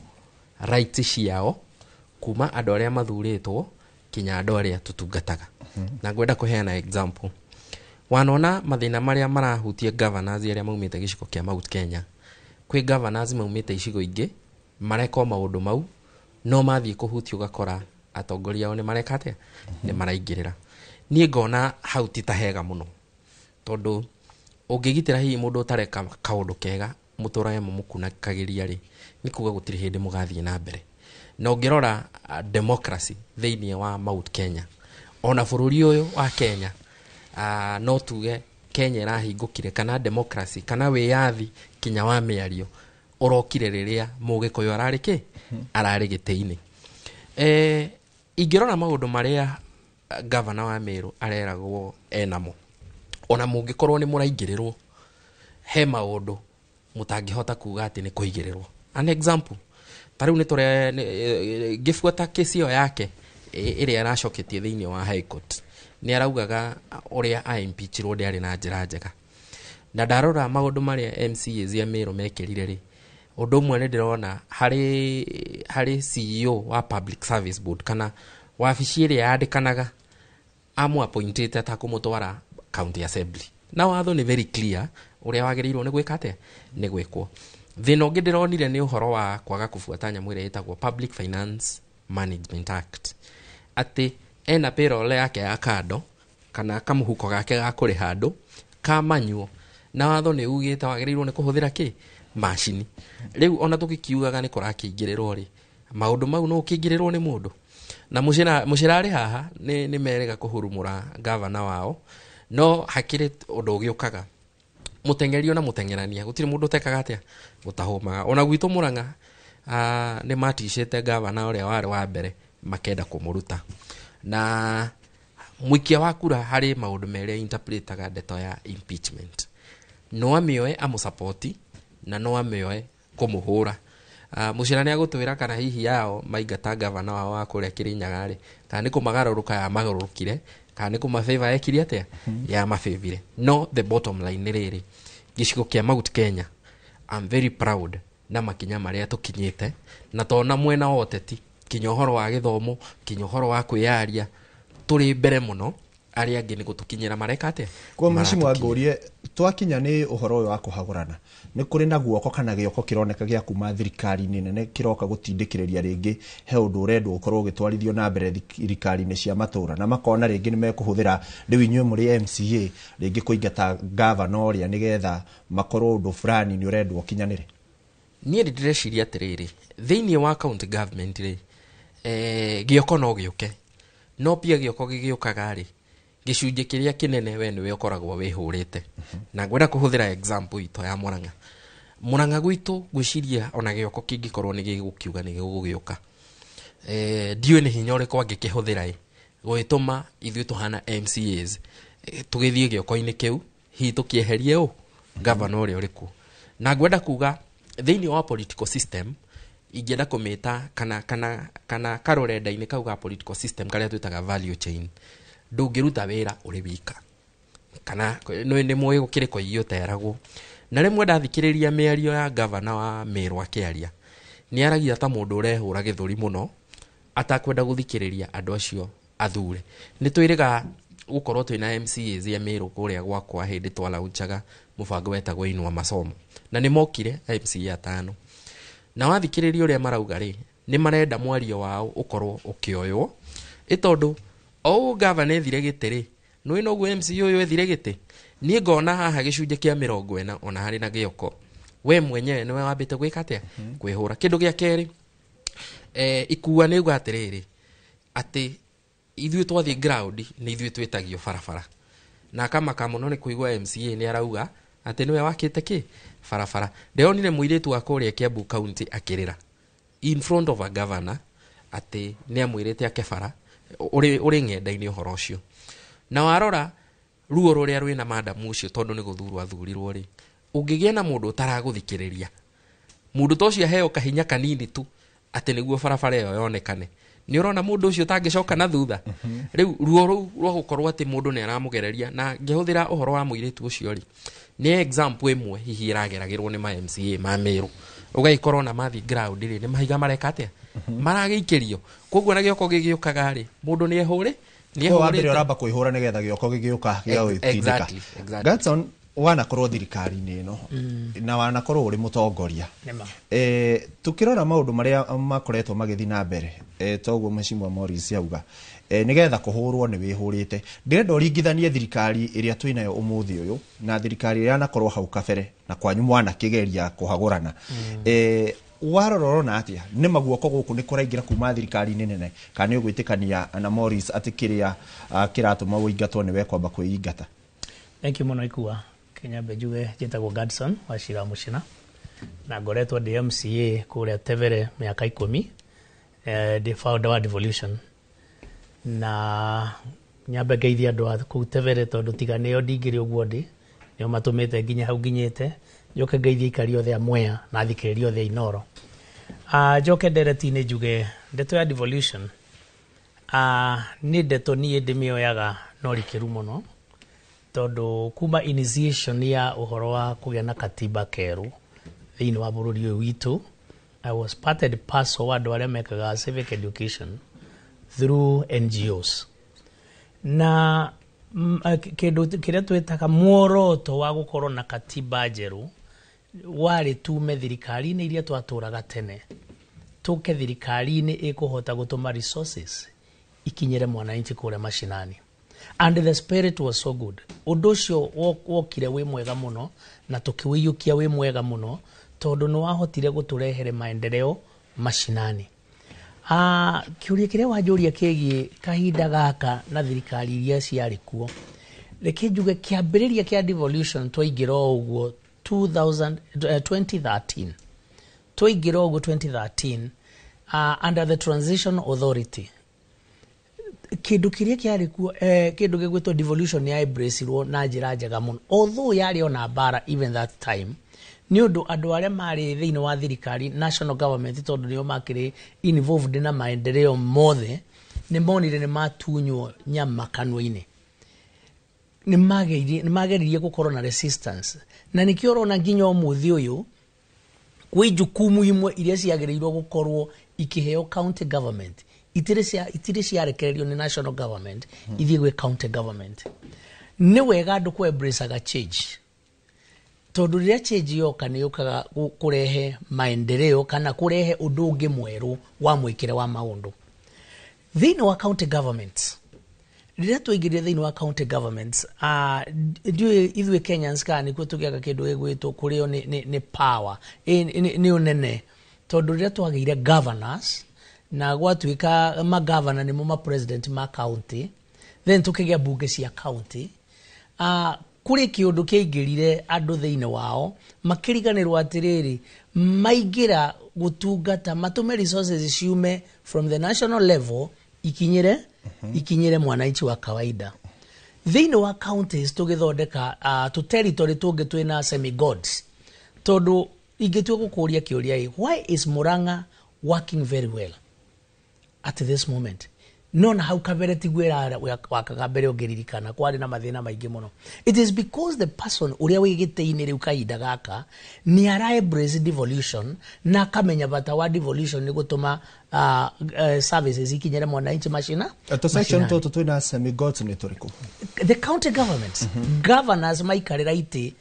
rights ciao kuma andũ arĩa mathurĩtwo kinya andũ arĩa tutungataga. Na ngwenda kũheana example, wanona mathĩna marĩa marahutia governors arĩa maumĩte gĩcigo kĩa Mount Kenya, kwĩ governors maumĩte icigo ingĩ mareka maũndũ mau, no mathiĩ kũhutia ũgakora atongoria ao nĩ mareka atĩa, nĩ maraingĩrĩra. Niĩ ngona hau ti ta hega mũno, tondũ ũngĩgitĩra hihi mũndũ ũtareka kaũndũ kega mũtũrage mũkunakagĩria rĩ, nĩ kuga gũtirĩ hĩndĩ mũgathiĩ na mbere. Na ũngĩrora democracy thĩinĩ wa Mount Kenya, ona bũrũri ũyũ wa Kenya, no tuge Kenya ĩrahingũkire kana democracy kana wĩyathi kinya wa mĩario ũrokire rĩrĩa Mũgĩkũyũ ararĩ kĩ, ararĩ gĩtĩ-inĩ. Ingĩrora maũndũ marĩa Gavana wa Meru areragwo enamo, ona mũngĩkorwo nĩ mũraingĩrĩrwo, he maũndũ mũtangĩhota kuga atĩ nĩ kũigĩrĩrwo. An example, tarĩu nĩ tũre ngĩbuata kesi ĩyo yake ĩrĩa aracoketie thĩinĩ wa High Court, nĩ araugaga ũrĩa aimpeachirwo ndĩarĩ na njĩra njega. Na ndarora maũndũ marĩa MCAs a Meru mekĩrire rĩ, ũndũ ũmwe nĩ ndĩrona harĩ CEO wa Public Service Board kana wabici ĩrĩa yandĩkanaga amũappointĩte atakũmũtwara county assembly, na watho nĩ very clear ũrĩa wagĩrĩirwo nĩ gwĩka atĩa, nĩ gwĩkwo. Thĩna ũngĩ ndĩronire nĩ ũhoro wa kwaga kũbuata nyamũ ĩrĩa ĩtagwo Public Finance Management Act, atĩ ena payroll yake ya kando kana kamuhuko gake ga kũrĩ handũ kamanyuo na watho nĩ ugĩte wagĩrĩirwo nĩ kũhũthĩra kĩ macini. Rĩu ona tũgĩkiugaga nĩ kũrakĩingĩrĩrwo rĩ, maũndũ mau no ũkĩingĩrĩrwo nĩ mũndũ. Na mũcirarĩ haha nĩ merega kũhurumũra gavana wao, no hakĩrĩ ũndũ ũgĩũkaga mũtengerio na mũtengerania, gũtirĩ mũndũ ũtekaga atĩa gũtahũmaga. Ona gwitũ Mũrang'a nĩ maticĩte gavana ũrĩa warĩ wa mbere makenda kũmũruta, na mũikia wa kura harĩ maũndũ merĩa interpretaga ndeto ya impeachment. No amĩoe amũsapoti na no amĩoe kũmũhũra. Mũcira nĩ agũtwĩra kana hihi yao maingata gavana wao wa kũrĩa Kĩrĩnyaga rĩ, kana nĩ kũmagarũrũka ya magarũrũkire, kana nĩ kũmafavor ekire atĩa ya mafavire. No the bottom line nĩ rĩrĩ, gĩcigo kĩa Mount Kenya, I'm very proud na makinya marĩa tũkinyĩte, na tona mwena wa ũteti, kinya ũhoro wa gĩthomo, kinya ũhoro wa kwĩyaria, tũrĩ mbere mũno, arĩa angĩ nĩ gũtũkinyĩra mareka atĩa. Kwa mheshimiwa Ngorie, twakinya nĩ ũhoro ũyũ wa kũhagũrana, nĩ kũrĩ na guoko kana gĩoko kĩroneka gĩa kuma thirikari-inĩ nene kĩroka gũtindĩkĩrĩria rĩngĩ he ũndũ ũrendwo ũkorwo ũgĩtwarithio na mbere thirikari-inĩ cia matũra, na makona rĩngĩ nĩ mekũhũthĩra rĩu inyuĩ mũrĩ MCA rĩngĩ kũingata gavana ũrĩa nĩgetha makorwo ũndũ fulani nĩ ũrendwo kinyanĩre. Niĩ ndĩreciria atĩrĩrĩ, thĩinĩ wa county government rĩ, gĩoko no gĩũke, no pia gĩoko gĩgĩũkaga rĩ, gĩcunjĩ kĩrĩa kĩnene we nĩwe ũkoragwo wĩhũrĩte. Na ngwenda kũhũthĩra example itũ ya Mũrang'a. Mũrang'a gwitũ gwĩciria ona gĩoko kĩngĩkorwo nĩ gĩgũkiuga nĩ gĩgũgĩũka, ndiũĩ nĩ hinya ũrĩkũ angĩkĩhũthĩra gwĩtũma ithuĩ tũhana MCAs tũgĩthiĩ gĩoko-inĩ kĩu hihi tũkĩeherie gavana ũrĩa ũrĩkuo. Na ngwenda kuga thĩinĩ wa political system ingĩenda kũmĩta kana karorenda-inĩ kau ga political system karĩa twĩtaga value chain, ndũngĩruta wĩra ũrĩ wika, kana nĩ mũĩ gũkĩrĩ kũiywo teragwo. Na rĩmwe ndathikĩrĩria mĩario ya gavana wa Meru akĩaria, nĩ aragia ta mũndũ ũrehũra gĩthũri mũno atakwenda gũthikĩrĩria andũ acio athure. Nĩ twĩrĩga gũkorwo twĩna MCAs ya Meru kũrĩa gwakwa hĩndĩ twalaunchaga mũbango wetagwo Inua Masomo, na nĩ mokire MCA 5, na wathikĩrĩria ũrĩa marauga rĩ, nĩ marenda mwario wao ũkorwo ũkĩoywo tondũ o gavana ethire gĩtĩ rĩ, nĩ noguo MCA ũyũ ethire gĩtĩ. Niĩ ngona haha gĩcunjĩ kĩa 40 ona harĩ na gĩoko, we mwenyewe nĩwe wambĩte gwĩka atĩa kwĩhũra. Kĩndũ gĩa kerĩ, ikua nĩ uga atĩrĩrĩ atĩ ithuĩ twathiĩ ground nĩ ithuĩ twĩtagio barabara, na kamaka mũno nĩ kũigua MCA nĩ arauga atĩ nĩwe wakĩte kĩ barabara. Ndĩronire mũirĩtu wa kũrĩa Kiambu County akĩrĩra in front of a governor atĩ nĩ amwĩrĩte ake bara ũrĩ ng'enda-inĩ ũhoro ũcio. Na warora ruo rũrĩa rwĩna madamu ũcio tondũ nĩ gũthurwo athurirwo rĩ, ũngĩgĩa na mũndũ ũtaragũthikĩrĩria, mũndũ ta ũcio aheo kahinya kanini tu atĩ nĩguo barabara ĩyo yonekane, nĩ ũrona mũndũ ũcio tangĩcoka na thutha. Rĩu ruo rũu rwa gũkorwo atĩ mũndũ nĩ aramũgereria, na ngĩhũthĩra ũhoro wa mũirĩtu ũcio rĩ, nĩ example ĩmwe hihi ĩrageragĩrwo nĩ ma MCA ma Meru, ũgagĩkorwo na mathi ground rĩ, nĩ mahiga mareka atĩa maragĩikĩrio. Koguo na gĩoko gĩgĩũkaga rĩ, mũndũ nĩ ehũrĩ wambere ũramba kwĩhũra nĩgetha gĩoko gĩgĩũka gĩgagĩtindĩka. Gatson, wanakorwo thirikari-inĩ ĩno na wanakorwo ũrĩ mũtongoria, tũkĩrora maũndũ marĩa makoretwo magĩthiĩ na mbere toguo mheshimiwa Morris yauga, nĩgetha kũhũrwo nĩ wĩhũrĩte, ndĩrenda ũringithanie thirikari ĩrĩa twĩnayo ũmũthĩ ũyũ na thirikari ĩrĩa yanakorwo hau kabere na kwanyu mwanakĩgeria kũhagũrana. Warora ũrona atĩa nĩ maguoko gũkũ nĩ kũraingĩra kuma thirikari-inĩ nene, kana nĩ ũgwĩtĩkania na Morris atĩ kĩrĩa kĩratũma ũingatwo nĩwe kwamba kwĩingata? Thank you mũno Ikua. Kinyambe njuge njĩtagwo Gadson wa Shira Mũcina, na ngoretwo ndĩ MCA kũrĩa Tevere mĩaka 10, ndĩ founder wa Devolution, na nyambe ngeithia andũ a kũu Tevere tondũ tiga nĩo ndingĩrĩ ũguo ndĩ, nĩo matũmĩte nginya hau nginyĩte. Njoke ngeithia aikari othe a Mwea na thikĩrĩria othe a Inoro. Njoke ndereti-inĩ njuge ndeto ya Devolution nĩ ndeto niĩ ndĩmĩoyaga no rikĩru mũno, tondũ kuma initiation ya ũhoro wa kũgĩa na katiba kerũ thĩinĩ wa bũrũri ũyũ witũ, I was part and parcel wa andũ arĩa mekaga civic education through NGOs. Na kĩndũ kĩrĩa twĩtaga muoroto wa gũkorwo na katiba njerũ warĩ tume thirikari-inĩ iria twatũraga tene, tũke thirikari-inĩ ĩkũhota gũtũma resources ikinyĩre mwananchi kũrĩa mashinani. and the spirit was so good. Undu ucio wokire wi mwega muno na tukiwiyukia wi mwega muno tondu no wahotire guturehere maendeleo mashinani. Kiuria kiria wanjuria kigie kahinda gaka na thirikari iria ciari kuo. Reke njuge kiambiriria kia devolution twaingira uguo 2013. Twaingira uguo 2013 under the transition authority. Kindu kiria kiari kuo kindu gigwitwo devolution ya embraceirwo na njira njega muno. Although yari ona bara even that time. Ni undu andu aria mari thiini wa thirikari national government tondu nio makiri involved na maendeleo mothe ni monire ni matunywo nyama kanwa-ini. Ni mageririe gukorwo na resistance na nikio rona nginya umuthi uyu kwi jukumu imwe iria ciagereirwo gukorwo ikiheo county government itire ciarekererio ni national government ithie gwe county government. Ni wega andu ku embrace aga change tondu riria change yoka ni yokaga kurehe maendeleo kana kurehe undu ungi mweru wa mwikire wa maundu thiini wa county governments. Riria tuingirire thiini wa county governments ithue Kenyans kana nikuo tugiaga kindu gigwitwo kurio ni power ni unene tondu riria twagire governors na gwatuika ma governor ni mo president ma county then tukigia bunge cia county kuri kiundu kiingirire andu thiini wao makiriganirwo atiriri maingira gutungata matume resources ciume from the national level ikinyire mwananchi wa kawaida. Thiini wa counties tugithondeka to territory tungi twina semi gods tondu ingitwe gukuria kiuria why is Murang'a working very well at this moment? Nona hau kabere tigwira wakaga mbere ongiririkana kwari na mathina maingi muno. It is because the person uria wigiteini riu kahinda gaka ni ara embrace devolution na kamenya bata wa devolution ni gutuma services ikinyere mwananchi mashina. To section to twina semi gods ni turiku. The county governments, governors maikarira ite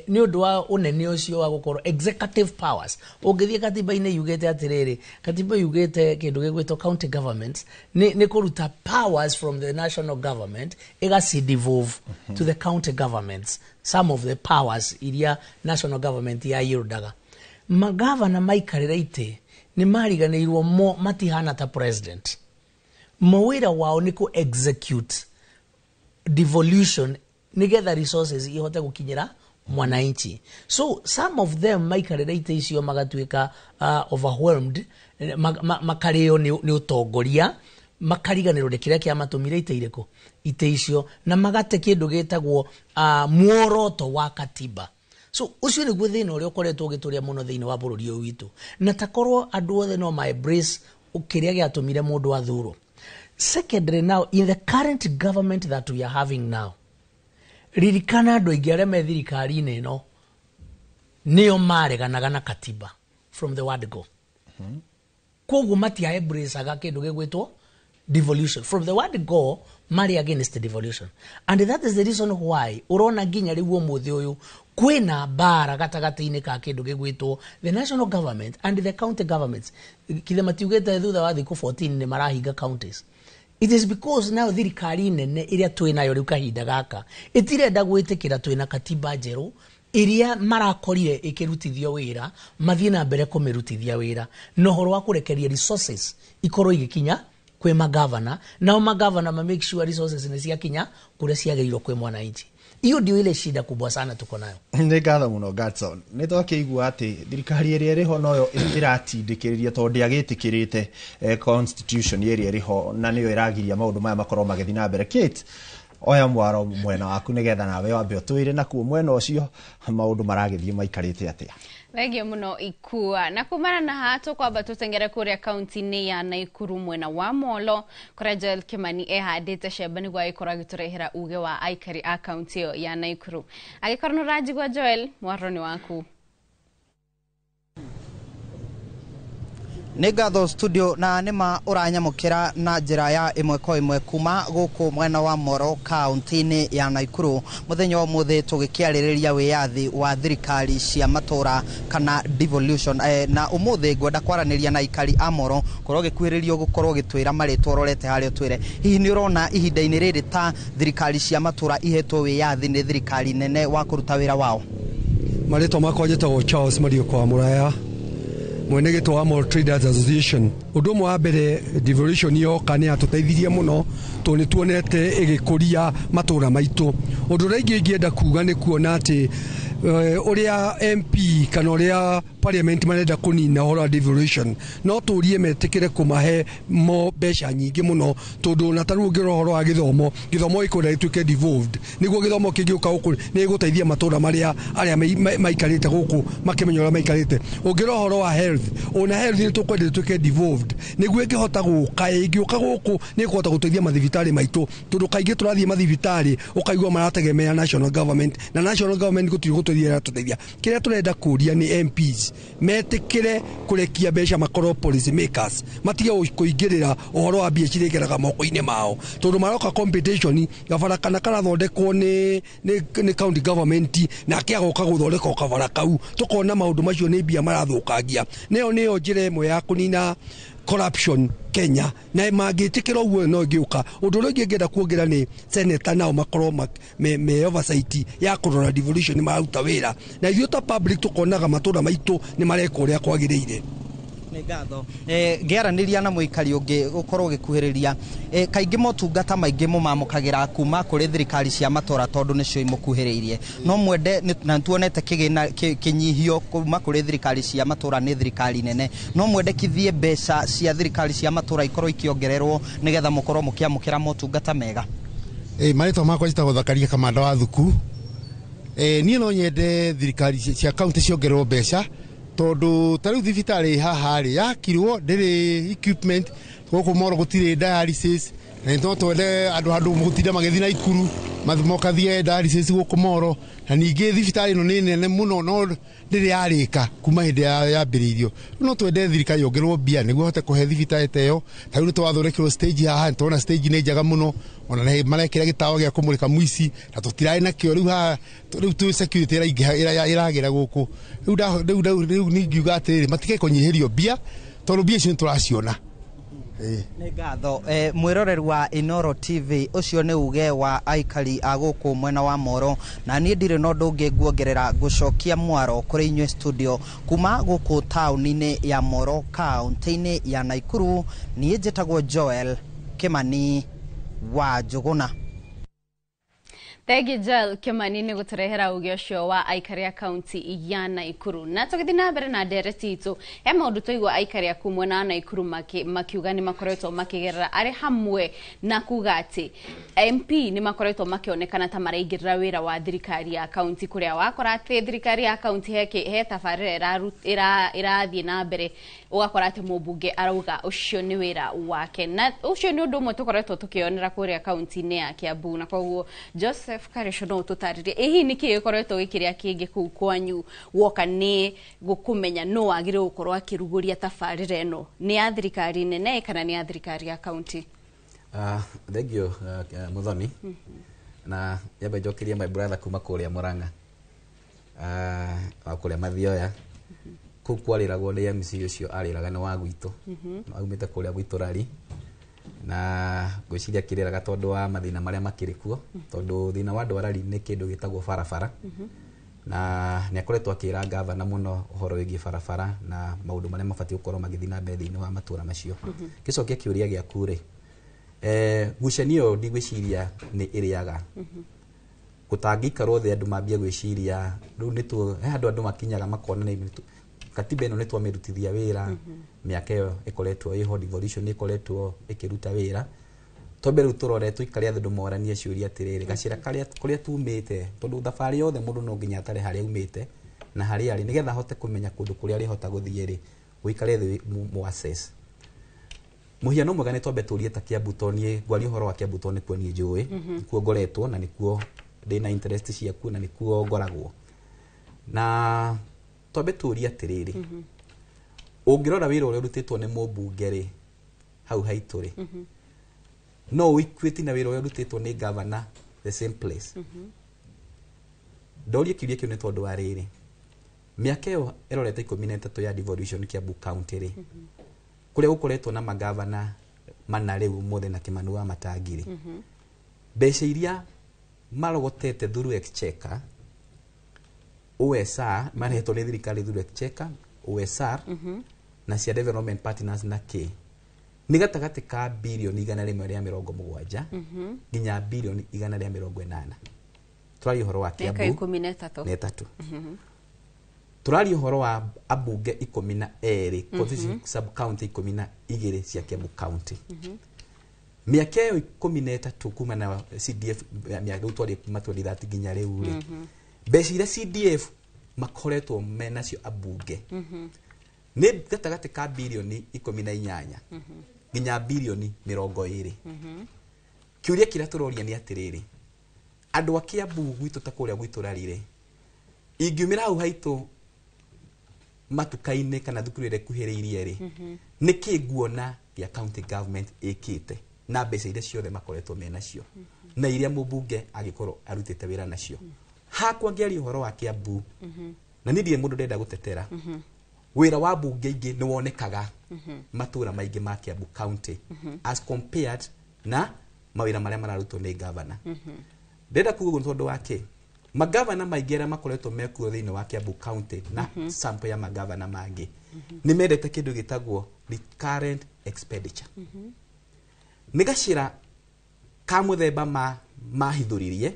ni undu wa unene ucio wa gukorwo executive powers. Ungithie katiba-ini yugete atiriri, katiba yugete kindu gigwitwo county governments ni kuruta powers from the national government igasi devolve to the county governments some of the powers iria national government ya yirudaga. Magavana maikarira ite ni mariganirwo mo matihana ta president. Mowira wao ni ku execute devolution nigetha resources ihote gukinyira mwananchi. So some of them maikarira ite icio magatuika overwhelmed makareo ni utongoria makariganirwo de kiria kia matumire ite ireko ite icio na magate kindu gitagwo muoroto wa katiba. So ucio ni gwe thina uria ukoretwo ugituria muno thiini wa bururi uyu witu na takorwo andu othe no ma embrace ukiria giatumire mundu athuro. Secondly, now in the current government that we are having now, ririkana andu aingi aria me thirikari-ini ino nio mareganaga na katiba from the word go. Koguo matia embrace aga kindu gigwitwo devolution from the word go, mari against devolution, and that is the reason why urona nginya riu umuthi uyu kwina bara gatagati-ini ka kindu gigwitwo the national government and the county governments. Kithe matiugete thutha wa thiku 14 ni marahinga counties. It is because now thirikari nene iria twinayo riu kahinda gaka itirenda gwitikira twina katiba njeru iria marakorire ikirutithio wira mathie na mbere kumirutithia wira no horo wa kurekeria resources ikorwo igikinya kwe magavana na magavana ma make sure resources ni ciakinya kuria ciageirwo kwe mwananchi. Hiyo ndio ile shida kubwa sana tuko nayo. Ni ngatho muno Gadson. Ni twakiigua ati thirikari iria riho noyo iratindikiriria tondu agitikirite constitution iria riho na niyo iragiria maundu maya makorwo magithii na mbere. Kate, oya mwaro mwena waku nigetha nawe wambe twire nakuo mwena ucio maundu maragithii maikarite atia. Thengio muno Ikua. Na kumana na hato kwamba tutengere kuria kaunti-ini ya Naikuru mwena wa Molo kuria Joel Kimani ehandite shebani gwa ikora giturehera uge wa aikari a kaunti ya Naikuru. Agikorwo raji gwa Joel, mwaroni waku. Nĩ ngatho studio na nĩma ũranyamũkĩra na njĩra ya ĩmwe kwa ĩmwe kuma gũkũ mwena wa Moro kaunti-inĩ ya Naikuru mũthenya ũmũthĩ tũgĩkĩarĩrĩria wĩyathi wa thirikari cia matũra kana devolution na ũmũthĩ ngwenda kwaranĩria na ikari a Moro korwo gĩkuhĩrĩrio gũkorwo gĩtwĩra marĩtwa ũrorete harĩa twĩre hihi nĩ ũrona ihinda-inĩ rĩrĩ ta thirikari cia matũra ihetwo wĩyathi nĩ thirikari nene wa kũruta wĩra wao? Marĩtwa makwa njĩtagwo Charles Mariũko wa Mũraya, mwene gĩtwa wa Moro Traders Association. Ũndũ ũmwe wa mbere devolution yoka nĩ atũteithirie mũno tondũ nĩ tuonete ĩgĩkũria matũra maitũ. Ũndũ ũrĩa ingĩenda kuga nĩ kuona atĩ ũrĩa MP kana ũrĩa parliament marenda kũnina ũhoro wa devolution no tũrie metĩkĩre kũmahe mbeca nyingĩ mũno tondũ na tarĩu ũngĩrora ũhoro wa gĩthomo gĩkwenda gĩtuĩke devolved nĩguo gĩthomo kĩngĩũka gũkũ nĩ gũteithia matũra arĩa maikarĩte gũkũ makĩmenya ũrĩa maikarĩte. Ũngĩrora ũhoro wa health, ona health nĩ tũkwenda ĩtuĩke devolved nĩguo ĩngĩhota ĩngĩũka gũkũ nĩ ĩkũhota gũteithia mathibitarĩ maitũ tondũ kaingĩ tũrathiĩ mathibitarĩ ũkaigua marategemea national government na national government gũtirĩ gũteithia tũteithia. Kĩrĩa tũrenda kũria nĩ MPs metĩkĩre kũrekia mbeca makorwo policy makers matige kũingĩrĩra ũhoro wa mbia cirekeraga moko-inĩ mao tondũ maroka competition gabara kana karathondekwo nĩ county government na kĩagoka gũthondeka kabara kau tũkona maũndũ macio nĩ mbia marathũkangia. Nĩyo njĩra ĩmwe ya kũnina corruption Kenya na mangĩtĩkĩra ũguo no ngĩũka. Ũndũ ũrĩa ingĩenda kuongerera nĩ senator nao makorwo me oversight ya kũrora devolution maruta wĩra na ithuĩ ta public tũkonaga matũra maitũ nĩ mareka ũrĩa kwagĩrĩire. Nĩ ngatho ngĩaranĩria na mũikari ũngĩ gũkorwo gĩkuhĩrĩria kaingĩ motungata maingĩ mũmamũkagĩra kuma kũrĩ thirikari cia matũra tondũ nĩcio imũkuhĩrĩirie no mwende na tuonete kĩgĩna kĩnyihio kuma kũrĩ thirikari cia matũra nĩ thirikari nene no mwendekithie mbeca cia thirikari cia matũra ikorwo ikiongererwo nĩgetha mũkorwo mũkĩamũkĩra motungata mega? Marĩtwa makwa njĩtagwo Thakaria Kamanda wa Thuku. Niĩ no nyende thirikari cia kaunti ciongererwo mbeca tondu tarĩu thibitarĩ haha rĩ yakirwo ndĩrĩ equipment gũkũ Moro gũtirĩ dialysis na nĩ twende andũ gũtinda magĩthiĩ Naikuru mokathie dialysis gũkũ Moro na ningĩ thibitarĩ ĩno nĩ nene mũno no ndĩrĩ yarĩka kuma hĩndĩ yambĩrĩirio. No twende thirikari yongererwo mbia nĩguo hote kũhe thibitarĩ ta ĩyo. Tarĩu nĩ twathondekirwo stage haha tũrona stage nĩ njega mũno ona marekĩra gĩtawa gĩa kũmũrĩka mũici na tũtiraĩ nakĩo rĩu tu security ĩragĩra gũkũ rĩu ningiuga atĩrĩrĩ matige kũnyihĩrio mbia tondũ mbia icio nĩ tũraciona. Nĩ ngatho mwĩroreri wa Inoro TV ũcio nĩ uge wa aikari a gũkũ mwena wa Moro na niĩ ndirĩ na ũndũ ũngĩ nguongerera gũcokia mwaro kũrĩ inyuĩ studio kuma gũkũ taũni-inĩ ya Moro kaunti-inĩ ya Naikuru. Niĩ njĩtagwo Joel Kimani wa Njũgũna. Thangi Joel Kimani nĩ gũtũrehera ũgĩ ũcio wa aikari a kaunti ya Naikuru. Na tũgĩthiĩ na mbere na ndereti itũ he maũndũ tũigua aikari a kũu mwena wa Naikuru makiuga nĩ makoretwo makĩgerera arĩ hamwe na kuga atĩ MP nĩ makoretwo makĩonekana ta maraingĩrĩra wĩra wa thirikari ya kaunti kũrĩa wakora atĩ thirikari ya kaunti he tabarĩra ĩrathiĩ na mbere ũgakora atĩ mũmbunge arauga ũcio nĩ wĩra wake na ũcio nĩ ũndũ ũmwe tũkoretwo tũkĩonera kũrĩa kaunti-inĩ ya Kiambu na koguo Joseph Karesho no tũtarĩrie hihi nĩkĩ gĩkoretwo gĩkĩrĩa kĩngĩ kũu kwanyu woka nĩ gũkũmenya no wagĩrĩirwo gũkorwo akĩrugũria tabarĩra ĩno nĩ ya thirikari nene kana nĩ ya thirikari ya kaunti? Thank you Muthoni na yambe njokerie my brother kuma kũrĩa Mũrang'a wa kũrĩa Mathioya kũu kwarĩragwo nĩ MC ũcio arĩraga nĩ wa gwitũ aumĩte kũrĩa gwitũ Rari na gwĩciria kĩrĩraga tondũ wa mathĩna marĩa makĩrĩ kuo tondũ thĩna wa andũ a Rari nĩ kĩndũ gĩtagwo barabara na nĩ akoretwo akĩra ngavana mũno ũhoro wĩgiĩ barabara na maũndũ marĩa mabatiĩ gũkorwo magĩthiĩ na mbere thĩinĩ wa matũra macio. Gĩcokia kĩũria gĩaku rĩ ngucanio ndigwĩciria nĩ ĩrĩaga gũtangĩikarwo thĩ andũ mambia gwĩciria rĩu nĩ andũ makinyaga makona nĩ katiba ĩno nĩ twamĩrutithia wĩra mĩaka ĩyo ĩkoretwo ĩho devolution nĩ ĩkoretwo ĩkĩruta wĩra tombe rĩu tũrore tũikare thĩ ndũmoranie ciũria atĩrĩrĩ gacĩra kũrĩa tumĩte tondũ thabarĩ yothe mũndũ no nginya atarĩ harĩa umĩte na harĩa arĩ nĩgetha ahote kũmenya kũndũ kũrĩa arĩhota gũthiĩ rĩ gũikare thĩ mu access. Mũhiano mwega nĩ twambe tũrie ta Kiambu tondũ niĩ ngwaria ũhoro wa Kiambu tondũ nĩkuo niĩ njũĩ nĩkuo ngoretwo na nĩkuo ndĩna interest ciaku na nĩkuo ngoragwo na twambe tũrie atĩrĩrĩ Ungirora wira uria urutitwo ni mubunge ri hau haitu ri no wikwiti na wira uria urutitwo ni governor the same place Doria kiuria kiu ni tondu wa riri miaka iyo irorete 13 ya devolution Kiambu County ri kuria gukoretwo na magavana mana riu mothe na Kimani wa Matangiri mbeca iria marogotete through exchequer OSR marehetwo ni thirikari through exchequer OSR na cia development partners na K ni gatagati ka bilioni 170 nginya bilioni 180 turari horo wa Kiambu 13 turari horo wa abunge 12 constituency sub county 12 cia Kiambu County miaka yo 13 kuma na CDF miaka utwari kuma 2030 nginya riu ri mbeca iria CDF makoretwo menacio abunge ni gatagati ka bilioni 18 nginya bilioni 20 kiuria kira turoria ni atiriri andu a Kiambu gwitu ta kuria gwitu rarire ingiumira hau haitu matukaine kana thukuru ire kuhiriirie ri niki nguona ya county government ikite na mbeca iria ciothe makoretwo menacio na iria mubunge agikorwo arutite wira nacio hakwa ngeria uhoro wa Kiambu na nindie mundu ndenda gutetera wira wa bunge ingi ni wonekaga matura maingi ma Kiambu County as compared na mawira maria mararutwo ni governor ndenda kuguo tondu wake magavana maigera makoretwo mekuo thiini wa Kiambu County na sample ya magavana mangi ni mendete kindu gitagwo recurrent expenditure nigashira ka muthemba mahithuririe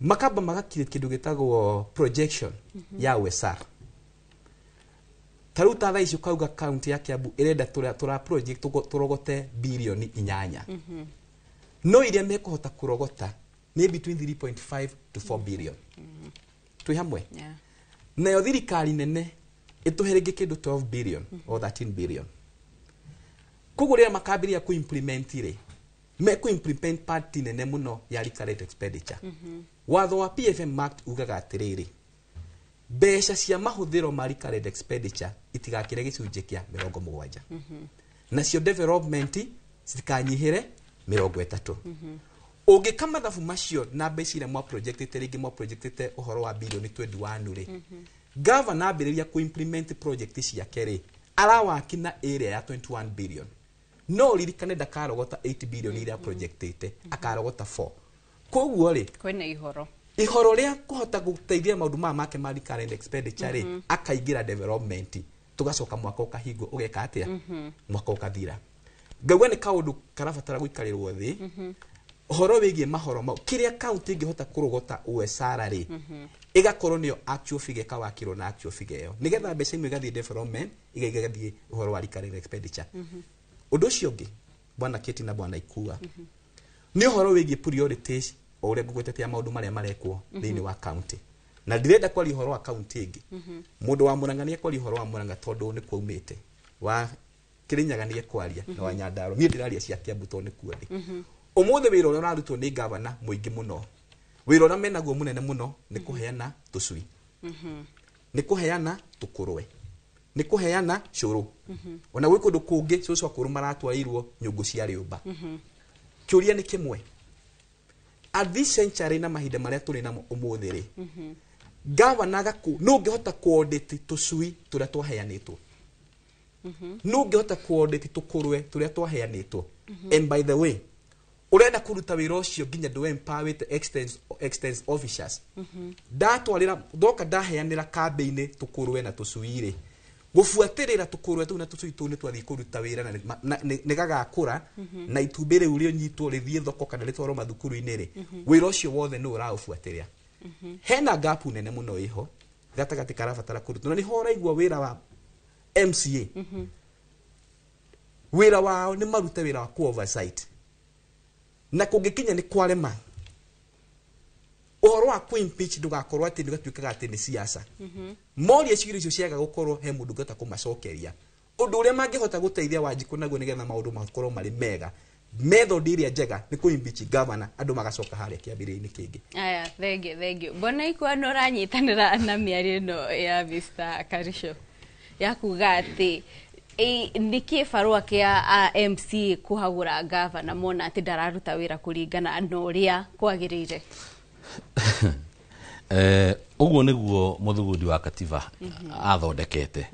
makamba magakire kindu gitagwo projection ya OSR taruta thaa icio kauga county ya Kiambu irenda tura project turogote bilioni 8 no iria mekuhota kurogota ni between 3.5 to 4 billion twi hamwe nayo thirikari nene ituherege kindu 12 billion or 13 billion kuguria makabiria ku implement ire me ku implement part nene muno ya recurrent expenditure watho wa PFM Mark ugaga atiriri mbeca cia mahuthiro ma recurrent expenditure itigakire gicunje kia 70 nacio development citikanyihire 30 ugika mathabu macio na mbeca iria mwa projectete ringi mwa projectete uhoro wa bilioni 21 ri governor ambiriria ku implement project cia keri arawaki na area ya 21 billion no ririkane ndakarogota 8 billion iria projectete akarogota 4 koguo ri kwena ihoro ria kuhota guteithia maundu make ma recurrent expenditure ri akaigira development tugacoka mwaka ukahingo ugeka atia mwaka ukathira ngauga ni kaundu karabatara guikarirwo thi uhoro wigie mahoro mau kiria county ingihota kurogota OSR ri igakorwo nio actual figure kawakirwo na actual figure yo nigetha mbeca imwe gathie development igathie uhoro wa recurrent expenditure undu ucio ngi bwana Keti na bwana Ikua ni uhoro wigie priorities ore gugwetete ya maundu maria marekwo thiini wa county na ndirenda kwari uhoro wa county ingi mundu wa Murang'a ni kwari uhoro wa Murang'a tondu ni kwaumite wa Kirinyaga ni kwaria na wa Nyandarua ni ndiraria cia Kiambu tondu ni kuo ndi umuthe wira uria urarutwo ni governor muingi muno wira uria menaguo munene muno ni kuheana tucui ni kuheana tukurwe ni kuheana curu ona gwi kundu kungi cucu akuru maratwairwo nyungu cia riumba kiuria ni kimwe at this century na mahinda maria turi namo umuthi ri governor gaku no ngihota kuaudit tucui turia twaheanitwo no ngihota kuaudit tukurwe turia twaheanitwo and by the way urenda kuruta wira ucio nginya ndu empowered extends officers ndatwarira ndoka ndaheanira kambeini tukurwe na tucuire gufuatirira tukurwe tu na tucui tu ni twathii kuruta wira na ni gagakura na itumbire urio nyitwo rithie thoko kana ritwaro mathukuru-ini ri wira ucio wothe ni uraũfuatirira hena gap nene muno iho gatagati karabatara kurutwo na ni hora igwa wira wa MCA wira wao ni marute wira wa oversight na kungikinya ni kwarema uhoro wa impeach ndugakorwo ati ndugatuikaga ati ni siasa moria cigiro icio ciaga gukorwo he mundu ngata kumacokeria undu uria mangihota guteithia Wanjiku naguo nigetha maundu makorwo mari mega method iria njega ni ku impeach governor andu magacoka haria kiambiriini kingi aya thengi bona Ikua no ranyitanira na miario no ya Mr. Karisho ya kuga ati niki barua kia MC kuhagura gavana mona ati ndararuta wira kuringana na uria kwagirire. Uguo niguo muthugundi wa katiba athondekete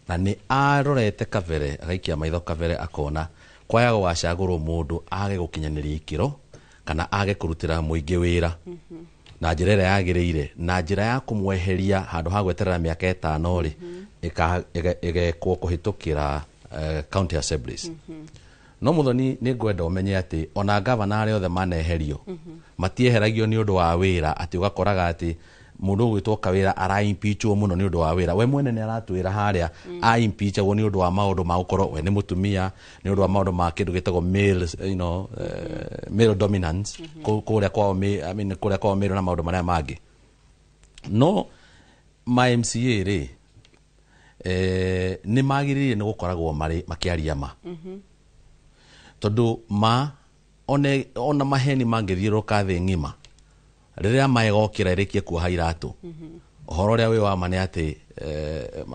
na ni arorete kabere agaikia maitho kabere akona kwaya gwacagurwo mundu age gukinyaniria ikiro kana age kurutira muingi wira na njira ĩrĩa yagĩrĩire na njira ya kumweheria handu ha gweterera mĩaka 5 ri igekwo kuhitukira county assemblies. No muthoni ni ngwenda umenye ati ona gavana ari othe maneherio matieheragio ni undu wa wira ati ugakoraga ati mundu gwitwo kawira ara impeachwo muno ni undu wa wira we mwene ni aratwira haria a impeachwo ni undu wa maundu ma gukorwo we ni mutumia ni undu wa maundu ma kindu gitagwo male male dominance kuria kwa kuria kwa male na maundu maria mangi no ma MCA ri ni magirire ni gukoragwo mari makiaria ma tondu ma ona maheni mangithiuruka thi ngima riria maegokira irikie kuoha iratu uhoro ria wi wa mane ati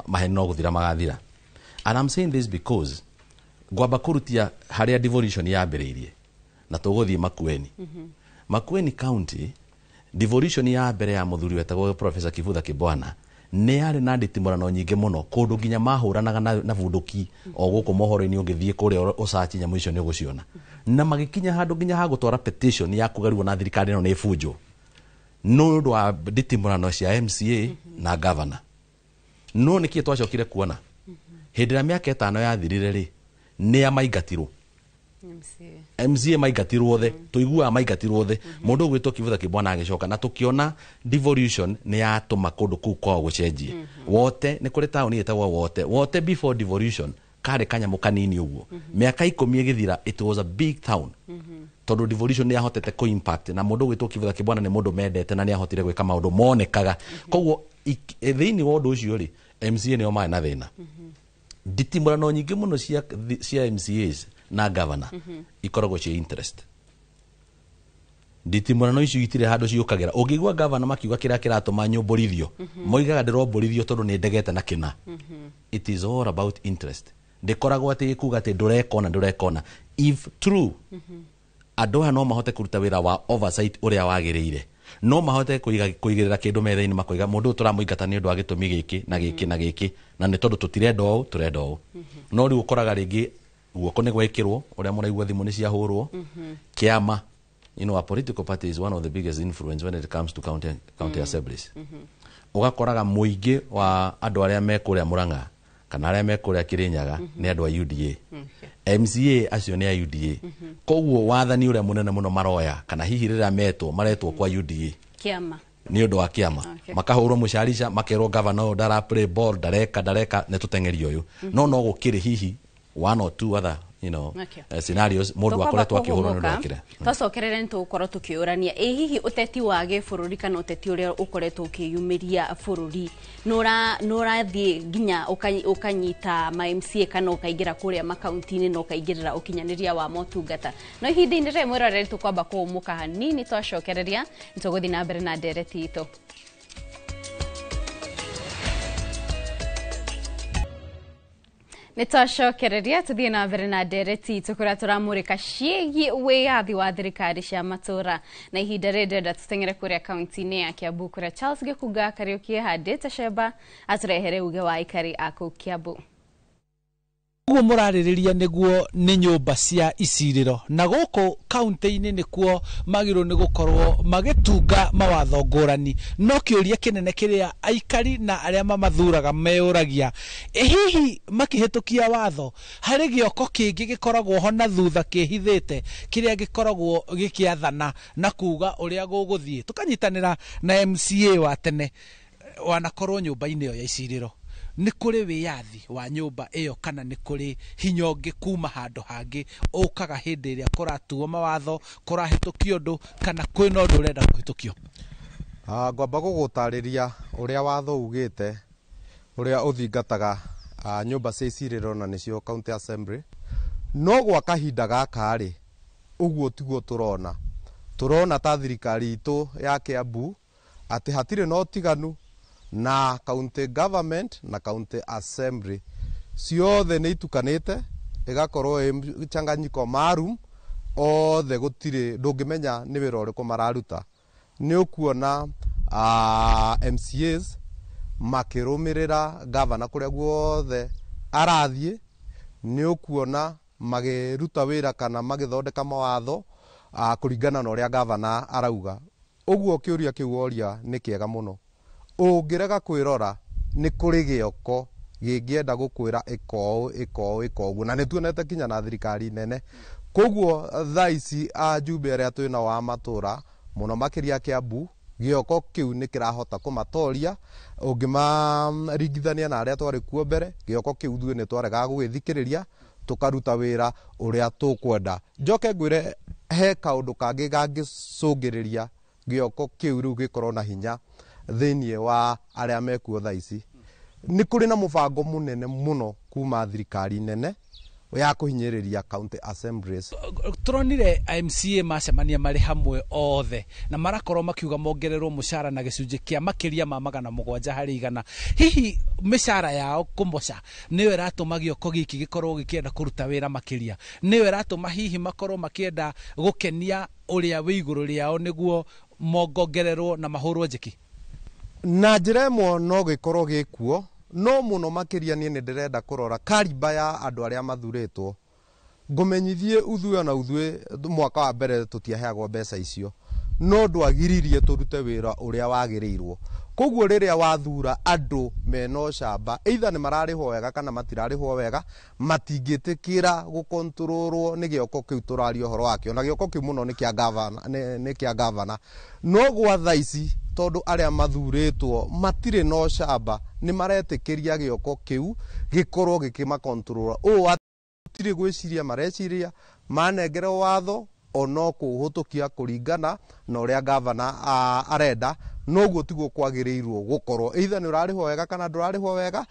maheni no guthira magathira. And I'm saying this because gwamba kurutia haria devolution yambiriirie na tuguthii Makueni. Makueni County devolution ya mbere ya muthuri wetagwo Professor Kivutha Kibwana ne ari na nditimurano nyingi muno kundu nginya mahuranaga na bunduki o guku mohoro-ini ungithie kuria usachi nyamu icio ni uguciona na magikinya handu nginya ha gutwara petition ya kugarirwo na thirikari no ni fujo no ndo wa nditimurano cia MCA na governor no niki twacokire kuona hindira miaka 5 yathirire ri ni amaingatirwo MCA maigatirwo othe tuigua maigatirwo othe mundu gwitwo Kivutha Kibwana agicoka na tukiona devolution ni yatuma kundu kuu kwa gucenjie wote ni kuri tauni yetagwo wote before devolution kare kanyamu kanini uguo miaka 10 igithira it was a big town tondu devolution ni yahotete ku impact na mundu gwitwo Kivutha Kibwana ni mundu mendete na ni yahotire gwika maundu monekaga koguo thiini wa undu ucio ri MCA ni o mai na thina nditimurano nyingi muno cia MCAs na governor ikoragwo cia interest nditimurano icio itire handu ciukagira ungigwa governor makiuga kira kiratuma nyumburithio moigaga ndiromburithio tondu ni ndegete na kina it is all about interest ndikoragwo ati kuga ati ndurekona if true andu no mahote kuruta wira wa oversight uria wagiriire no mahote kuigirira kindu metha-ini makoiga mundu turamuingata ni undu wa gitumi giki na giki na giki na ni tondu tutirenda o turenda o no ri ukoraga ringi guoko ni gwekirwo uria muraigua thimu ni ciahurwo kiama a political party is one of the biggest influence when it comes to county assemblies ugakoraga muingi wa andu aria mekuria Murang'a kana aria mekuria Kirinyaga ni andu a UDA MCA acio ni a UDA koguo wathani uria munene muno maroya kana hihi rira maretwo kwa UDA kiama ni undu wa kiama makahurwo mucarisha makerwo governor ndara play ball dareka ne tutengerio uyu no gukiri hihi one or two other scenarios mundu akoretwo akihurwo ni ndakire twacokerere ni tukorwo tukiurania hihi uteti wa gibururi kana uteti uria ukoretwo ukiyumiria bururi nurathie nginya ukanyita ma MCA kana ukaingira kuria makaunti-ini no ukaingirira ukinyaniria wa motungata no ihinda-ini ri mwiroreri tukwamba kuumuka hanini twacokereria nituguthi na mbere na ndereti itu. Nitwacokereria tuthie na mbere na ndereti tukuria turamurika ciegi wiathi wa thirikari cia matura na ihinda rĩrĩ tutengere kuria kaunti-ini ya Kiambu kuria Charles Gikuga Kariuki handite cemba aturehere uge wa ikari aku Kiambu. Guo muraririria niguo ni nyumba cia iciriro na guku kaunti-ini nikuo magiro ni gukorwo magitunga mawatho ngurani no kiuria kinene kiria aikari na aria mamathuraga meuragia hihi makihitukia watho hari gioko kingi gikoragwo ho na thutha kihithite kiria gikoragwo gikiathana na kuga uria guguthie tukanyitanira na MCA wa tene wanakorwo nyumba-ini yo ya iciriro ni kuri wiathi wa nyumba iyo kana ni kuri hinyonge kuma handu hangi ukaga hindi iria kuratuo mawatho kurahitukio ndu kana kwina undu urenda kuhitukio. Ngwamba gugutariria uria watho ugite uria uthingataga nyumba cia iciriro na nicio county assembly no gwa kahinda gaka ri uguo tiguo turona ta thirikari itu ya Kiambu ati hatire no tiganu na county government na county assembly ciothe nĩ itukanĩte ĩgakorwo changanyiko maalum othe gũtirĩ ndũngĩmenya nĩ wĩra ũrĩkũ mararuta. Nĩ ũkuona MCAs makĩrũmĩrĩra governor kũrĩa guothe arathiĩ, nĩ ũkuona magĩruta wĩra kana magĩthondeka mawatho kũringana na ũrĩa governor arauga. Ũguo kĩũria kĩu woria nĩ kĩega mũno. Ũngĩrega kwĩrora nĩ kũrĩ gĩoko gĩngĩenda gũkwĩra ĩko na nĩ tuonete kinya na thirikari nene. Koguo thaa ici ajumbe arĩa twĩna wa matũra mũno makĩria Kiambu, gĩoko kĩu nĩ kĩrahota kũmatoria. Ũngĩmaringithania na arĩa twarĩ kuo mbere, gĩoko kĩu ithuĩ nĩ twarega gũgĩthikĩrĩria tukaruta wĩra ũrĩa tũkwenda. Njoke ngwĩre he kaũndũ kangĩ gangĩcũngĩrĩria gĩoko kĩu rĩu gĩkorwo na hinya thĩinĩ wa arĩa mekuo thaa ici. Nĩ kũrĩ na mũbango mũnene mũno kuma thirikari nene ya kũhinyĩrĩria county assemblies. Turonire MCA macemania marĩ hamwe othe na marakorwo makiuga mongererwo mũcara na gĩcunjĩ kĩa makĩria ma 700 harĩ 100. Hihi mĩcara yao kũmoca nĩyo ĩratũma gĩoko gĩkĩ gĩkorwo gĩkĩenda kũruta wĩra makĩria, nĩyo ĩratũma hihi makorwo makĩenda gũkenia ũrĩa wĩ igũrũ rĩao nĩguo mongongererwo na mahũrwo njeki? Na njĩra ĩmwe no gĩkorwo gĩkuo, no mũno makĩria niĩ nĩ ndĩrenda kũrora kariba ya andũ arĩa mathurĩtwo. Ngũmenyithie uthuĩ na uthuĩ mwaka wa mbere tũtiaheagwo mbeca icio, no ndwagiririe tũrute wĩra ũrĩa wagĩrĩirwo. Koguo rĩrĩa wathura andũ mena ũcamba, either nĩ mararĩhwo wega kana matirarĩhwo wega, matingĩtĩkĩra gũkontrolwo nĩ gĩoko kĩu tũraria ũhoro wakĩo, na gĩoko kĩu mũno nĩ kĩa governor. No gwa thaa ici tondũ arĩa mathurĩtwo matirĩ na ũcamba, nĩ maretĩkĩria gĩoko kĩu gĩkorwo gĩkĩmakontrol. Atirĩ gwĩciria mareciria manengere watho ono kũhũtũkia kũringana na ũrĩa governor arenda, noguo tiguo kwagĩrĩirwo gũkorwo. Either nĩ ũrarĩhwo wega kana ndũrarĩhwo wega,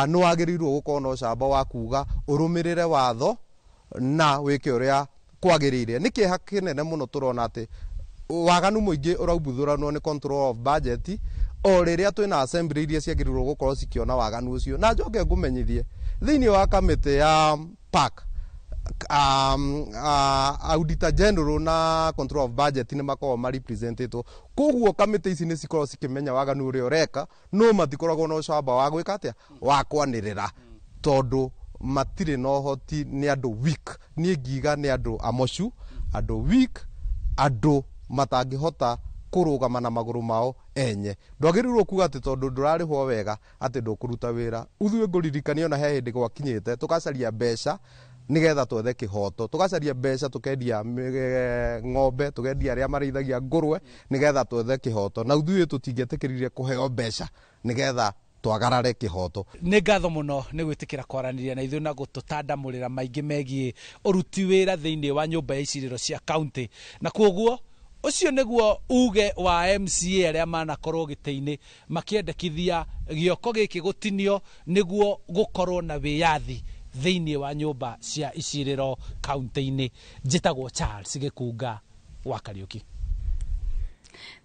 nĩ wagĩrĩirwo gũkorwo na ũcamba wa kuga ũrũmĩrĩre watho na wĩke ũrĩa kwagĩrĩire. Nĩ kĩeha kĩnene mũno tũrona atĩ waganu mũingĩ ũraumbuthũranwo nĩ control of budget, o rĩrĩa twĩna assembly iria ciagĩrĩirwo gũkorwo cikiona waganu ũcio. Na njoke ngũmenyithie thĩinĩ wa kamĩtĩ ya park, auditor general na control of budget nĩ makoragwo marepresentĩtwo. Koguo kamĩtĩ ici nĩ cikoragwo cikĩmenya waganu ũrĩa ũreka, no matikoragwo na ũcamba wa gwĩka atĩa, wa kwanĩrĩra, tondũ matirĩ na ũhoti. Nĩ andũ weak, niĩ ngiga nĩ andũ amocu, andũ weak, andũ matangĩhota kũrũgama na magũrũ mao enye. Ndwagĩrĩirwo kuga atĩ tondũ ndũrarĩhwo wega atĩ ndũkũruta wĩra. Uthuĩ ngũririkania ona he hĩndĩ gwakinyĩte tũkacaria mbeca nigetha twethe kĩhoto, tũgacaria mbeca tũkendia ng'ombe, tũkendia arĩa marĩithagia ngũrwe nigetha twethe kĩhoto, na ithuĩ tũtingĩetĩkĩrire kũheo mbeca nigetha twagarare kĩhoto. Nĩ ngatho mũno nĩ gwĩtĩkĩra kwaranĩria na ithuĩ na gũtũtandamũrĩra maingĩ megiĩ ũruti wĩra thĩinĩ wa nyũmba ya icirĩro cia kaunti. Na kwoguo ũcio nĩguo uge wa MCA arĩa manakorwo gĩtĩ-inĩ makĩendekithia gĩoko gĩkĩ gũtinio nĩguo gũkorwo na wĩyathi thĩinĩ wa nyũmba cia icirĩro kaunti-inĩ. Njĩtagwo Charles Gĩkunga wa Kariũki.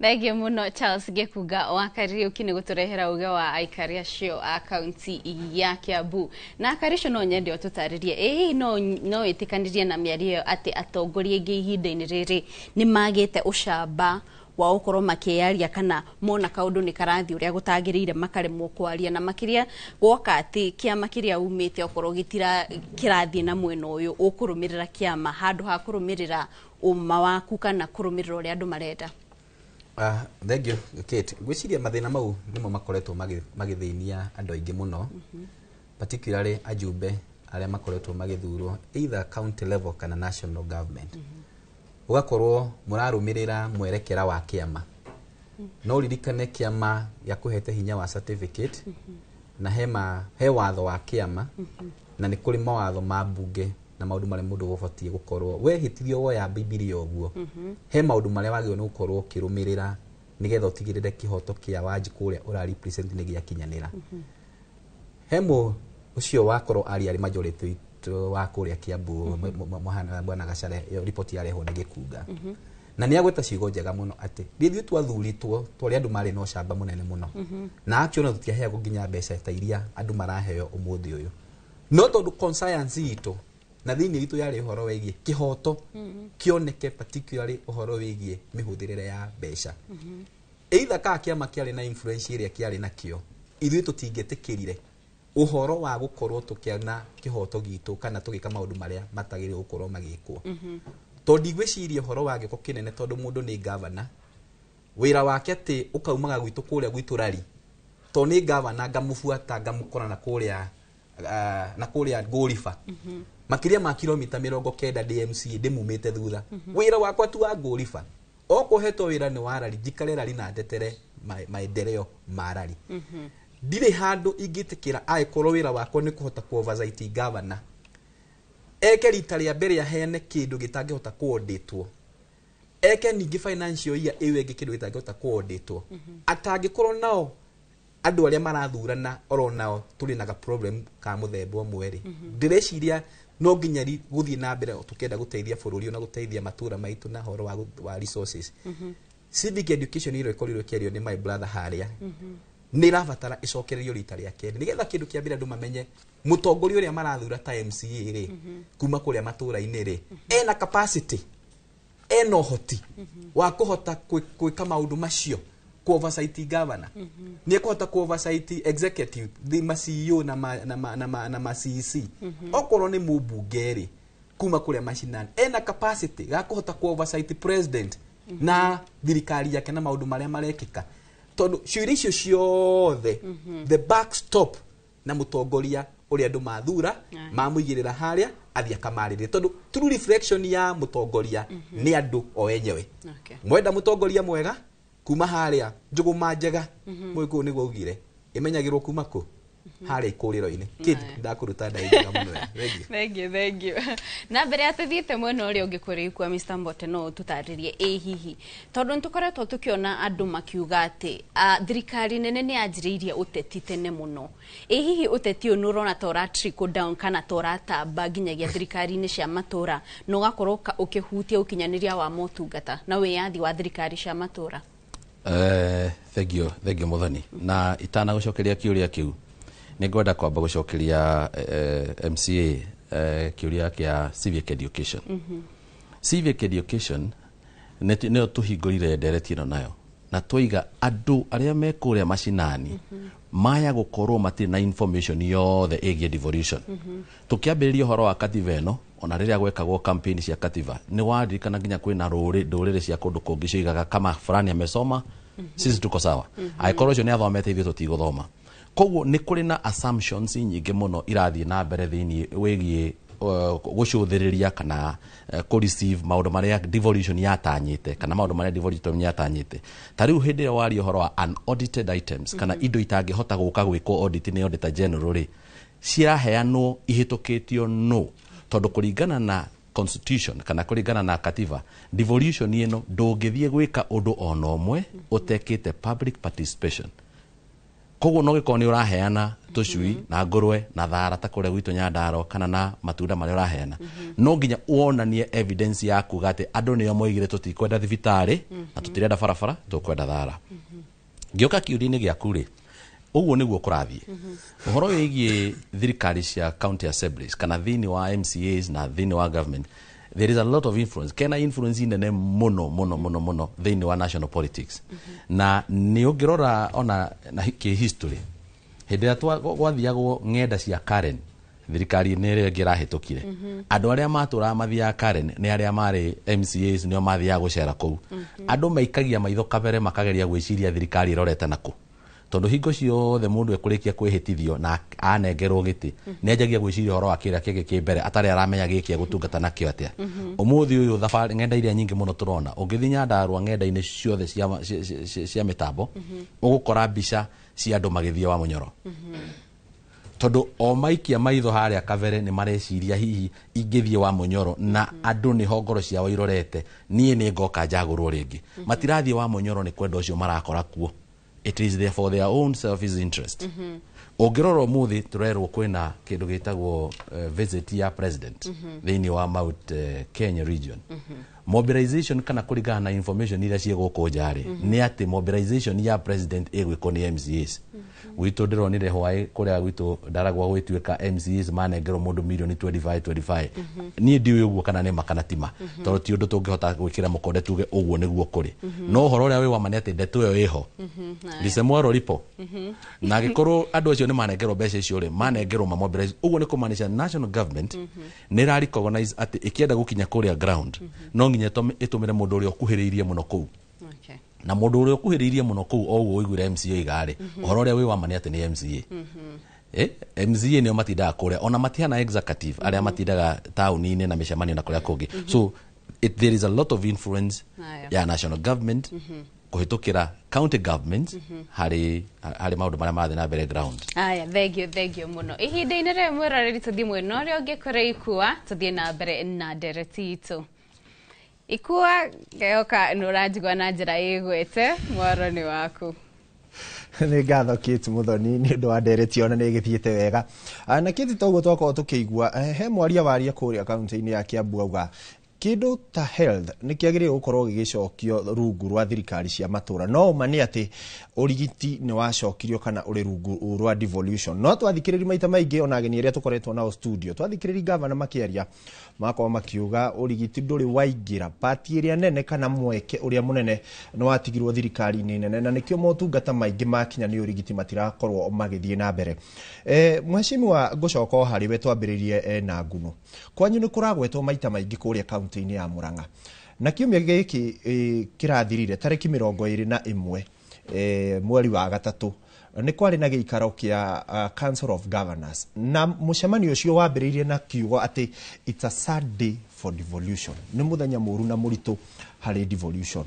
Thengio mũno Charles Gĩkunga wa Kariũki nĩ gũtũrehera uge wa aikari acio a kaunti ya Kiambu. Na aikari acio no nyende ũtũtarĩrie no ĩtĩkanĩrie na mĩario atĩ atongoria aingĩ ihinda-inĩ rĩrĩ nĩ magĩte ũcamba wa gũkorwo makĩaria kana mona kaũndũ nĩ karathiĩ ũrĩa gũtagĩrĩire makaremwo kwaria, na makĩria gwoka atĩ kĩama kĩrĩa umĩte okorwo kĩrathiĩ na mwena ũyũ ũkũrũmĩrĩra kĩama handũ ha kũrũmĩrĩra ũma waku kana kũrũmĩrĩra ũrĩa andũ marenda. Thank you, Kate. Gwĩciria mathĩna mau nĩmo makoretwo magĩthĩnia andũ aingĩ mũno, particularly ajumbe arĩa makoretwo magĩthurwo either county level kana national government. Ugakorwo mũrarũmĩrĩra mwerekera wa kĩama, no uririkane kĩama gĩa kũhete hinya wa certificate, na he watho wa kĩama, na nĩ kũrĩ mawatho ma mbunge na maũndũ marĩa mũndũ ũbatiĩ gũkorwo wehĩtithio woya Bibilia ũguo. He maũndũ marĩa wagĩrĩirwo nĩ gũkorwo ũkĩrũmĩrĩra nĩgetha ũtigĩrĩre kĩhoto kĩa Wanjikũ ũrĩa ũrarepresent nĩ gĩakinyanĩra. He ũcio wakorwo arĩ majority wa kũrĩa Kiambu bwana Gacare report yarehwo nĩ Gĩkunga. na nä agweta ciugo njega må no atä rä twathuritwo twarä andå marä na camba må nene må no na akiona tå tiaheagwo nginya mbeca ta iria andå maraheo å må thä å yå no tondå conscience itå na thä-inä itå yarä å horo wägiä kä hoto kĩoneke particularly å horo wägiä mä hå thä rä re ya mbeca either ka kä ama kä arä na influence ä rä a kä arä nakä ithuä tå tingä tä kä rire å horo wa gå korwo tå kä ana kä hoto gitå kana tå gä ka maå ndå marä a matagä rä gå korwo magä kwo tondå ndigwä ciria å horo wa gä ko kä nene tondå må ndå nä ngavana wä ra wake atä å kaumaga gwitå kå rä a gwitå rari tondå nä ngavana ngamå buata ngamå kora na kå rä a ngåriba makä ria ma kilomita 90 DMC ndä mumä te thutha wä ra wakwa tu wa ngåriba okå hetwo wä ra nä wa rari njikare rari na ndetere maendeleo ma rari ndirä handå ingä tä kä ra agä korwo wä ra wakwa nä kå hota kuoversight ngavana eke rita rĩa mbere aheane kĩndũ gĩtangĩhota kuondĩtwo eke ningĩ financial year ĩyo ĩngĩ kĩndũ gĩtangĩhota kuondĩtwo atangĩkorwo nao andũ arĩa marathurana oro nao tũrĩ na problem ka mũthemba ũmwe rĩ ndĩreciria no nginya gũthiĩ na mbere tũkĩenda gũteithia bũrũri na gũteithia matũra maitũ na horo wa resources civic education ĩrĩa ĩkorirwo ĩkĩario nĩ my brother harĩa nä ĩrabatara ĩcokererio rita rĩa kerĩ nĩgetha kĩndũ kĩa mbere andũ mamenye mũtongoria ũrĩa marathura ta MCA rĩ kuma kũrĩa matũra-inĩ rĩ ena capacity ena ũhoti wa kũhota gwĩka maũndũ macio ku oversight governor nĩ kũhota ku oversight executive ma CEO na ma CEC okorwo nĩ mũmbunge rĩ kuma kũrĩa mashinani ena capacity ga kũhota ku oversight president na thirikari yake na maũndũ marĩa marekĩka tondå ciuria icio ciothe the backstop na mũtongoria ũrĩa andũ mathura mamũigĩrĩra harĩa athiĩ akamarĩrĩria tondũ true reflection ya mũtongoria nĩ andũ o enyewe mwenda mũtongoria mwega kuma harĩa njũgũma njega mũĩkũyũ nĩguo augire ĩmenyagĩrwo kuma kũ harĩa ikũrĩro-inĩ kid ndakũruta ndaigana mũno thank you na mbere ya tũthiĩte mwena ũrĩa ũngĩ kũrĩ kwa Mr. Mbote no tũtarĩrie hihi tondũ nĩtũkoretwo tũkĩona andũ makiuga atĩ thirikari nene nĩ yanjĩrĩirie ũteti tene mũno hihi ũteti ũyũ nĩ ũrona ta ũra trickle down kana ta ũratamba nginyagia thirikari-inĩ cia matũra na ũgakorwo ũkĩhutia ũkinyanĩria wa motungata na wĩyathi wa thirikari cia matũra thank you Muthoni na itana gũcokeria kĩũria kĩu nĩ ngwenda kwamba gũcokeria MCA kĩũria kĩa civic education civic education nĩyo tũhingũrire ndereti ĩno nayo na tũiga andũ arĩa me kũrĩa mashinani maya gũkorwo matirĩ na information yothe ĩgiĩ devolution tũkĩambĩrĩria ũhoro wa katiba ĩno ona rĩrĩa gwekagwo campaign cia katiba nĩ waririkana nginya kwĩna ndũrĩrĩ cia kũndũ kũngĩ cioigaga kama fulani amesoma sisi tuko sawa angĩkorwo ũcio nĩ athomete ithuĩ tũtigũthoma koguo nĩ kũrĩ na assumptions nyingĩ mũno irathiĩ na mbere thĩinĩ wĩgiĩ gũcũthĩrĩria kana kũ-receive maũndũ marĩa devolution yatanyĩte kana maũndũ marĩa devolution yatanyĩte ta rĩu hĩndĩ ĩrĩa waria ũhoro wa unaudited items kana indo itangĩhota gũka gwĩkwo audit nĩ auditor general rĩ ciraheanwo ihĩtũkĩtio no tondũ kũringana na constitution kana kũringana na katiba devolution ĩno ndũngĩthiĩ gwĩka ũndũ ona ũmwe ũtekĩte public participation koguo no gĩkorwo nĩ ũraheana tũcui na ngũrwe na thara ta kũrĩa gwitũ Nyandarua kana na matunda marĩa ũraheana no nginya wonanie evidence ya kuga atĩ andũ nĩo moigire tũtikwenda thibitarĩ na tũtirenda barabara tũkwenda thara ngĩũka kĩũria-inĩ gĩaku rĩ ũguo nĩguo kũrathiĩ ũhoro wĩgiĩ thirikari cia county assemblies kana thĩinĩ wa MCAs na thĩinĩ wa government there is a lot of influence kena influence nene muno thĩinĩ wa national politics na nĩ ũngĩrora ona na history hĩndĩ ĩrĩa gwathiagwo ng'enda cia Karen thirikari-inĩ ĩrĩa ĩngĩ ĩrahĩtũkire andũ arĩa matũraga mathiaga Karen nĩ arĩa marĩ MCAs nĩo mathiaga gũcera kũu andũ maikagia maitho kabere makageria gwĩciria thirikari ĩrorete nakũ tondũ hingo ciothe mũndũ ekũrĩkia kwĩhĩtithio na anengerwo gĩtĩ nĩ anjagia gwĩciria ũhoro wa kĩrĩa kĩngĩ kĩ mbere atarĩ aramenya gĩkĩ gũtungata nakĩo atĩa ũmũthĩ ũyũ thabarĩ ng'enda iria nyingĩ mũno tũrona ũngĩthiĩ Nyandarua ng'enda-inĩ ciothe cia mĩtambo ũgũkora mbica cia andũ magĩthiĩ wa Mũnyoro tondũ o maikia maitho harĩa kabere nĩ mareciria hihi ingĩthiĩ wa Mũnyoro na andũ nĩ hongoro ciao irorete niĩ nĩ ngoka njagũrwo rĩngĩ matirathiĩ wa Mũnyoro nĩ kwenda ũcio marakora kuo it is there for their own selfish interest Ongirora muthi turerwo kwina kindu gitagwo visit ya president thiini wa Mount Kenya region. Mobilization kana kurigana na information ira cie guko njari ni ati mobilization ya president egwiko ni MCAs. Gwitu ndironire hwai kuria gwitu ndaragwa gwituika MCAs manengerwo mundu milioni 25 ni ndiwe uguo kana ni makana tima tondu ti undu tungihota gwikira mukonde tuge uguo niguo kuri no uhoro uria wi wamani ati ndeto yo iho lisemwaro lipo na gikorwo andu acio ni manengerwo mbeca icio ri manengerwo ma mobilize uguo ni kumanisha national government ni ra recognize ati ikienda gukinya kuria ground no nginya itumire mundu uria okuhiriirie muno kuu na mundu uria okuhiriirie muno kuu o uguo igwira MCA igari uhoro uria wi wamani ati ni MCA MCA ni matindaga kuria ona matihana executive aria matindaga tauni-ini na micemanio na kuria kungi so there is a lot of influence ya national government kuhitukira county government hari maundu maria mathi na mbere ground. Aya, thank you muno. Ihinda-ini ria mwiroreri tuthie mwena uria ungikora ikua tuthie na mbere na ndereti itu. Ikua geoka nurajigwa na njira igwete mwaroni waku. Nĩ ngatho Kate Muthoni nĩ ũndũ wa ndereti ona nĩ gĩthiĩte wega. Na Kate toguo twakorwo tũkĩigua he mwaria waria kũrĩa kaunti-inĩ ya Kiambu auga kindu ta health nĩ kĩagĩrĩire gũkorwo gĩgĩcokio rungu rwa thirikari cia matũra no ma nĩ atĩ ũrigiti nĩ wacokirio kana ũrĩ rungu rwa devolution no twathikĩrĩria maita maingĩ ona ageni arĩa tũkoretwo nao studio twathikĩrĩria gavana makĩaria makorwo makiuga ũrigiti ndũrĩ waingĩra pati ĩrĩa nene kana mweke ũrĩa mũnene nĩ watigirwo thirikari-inĩ nene na nĩkĩo motungata maingĩ makinya nĩ ũrigiti matirakorwo magĩthiĩ na mbere. Mheshimiwa ngũcoka o harĩ we twambĩrĩrie na Ngũnũ kwanyu nĩ kũragwetwo maita maingĩ kũrĩa kaunti-inĩ ya Murang'a na kiumia gĩkĩ kĩrathirire tarĩki 21 mweri wa gatatũ nĩ kwarĩ na gĩikaro kĩa Council of Governors na mũcemanio ũcio wambĩrĩirie na kiugo atĩ it's a sad day for devolution nĩ mũthenya mũru na mũritũ harĩ devolution.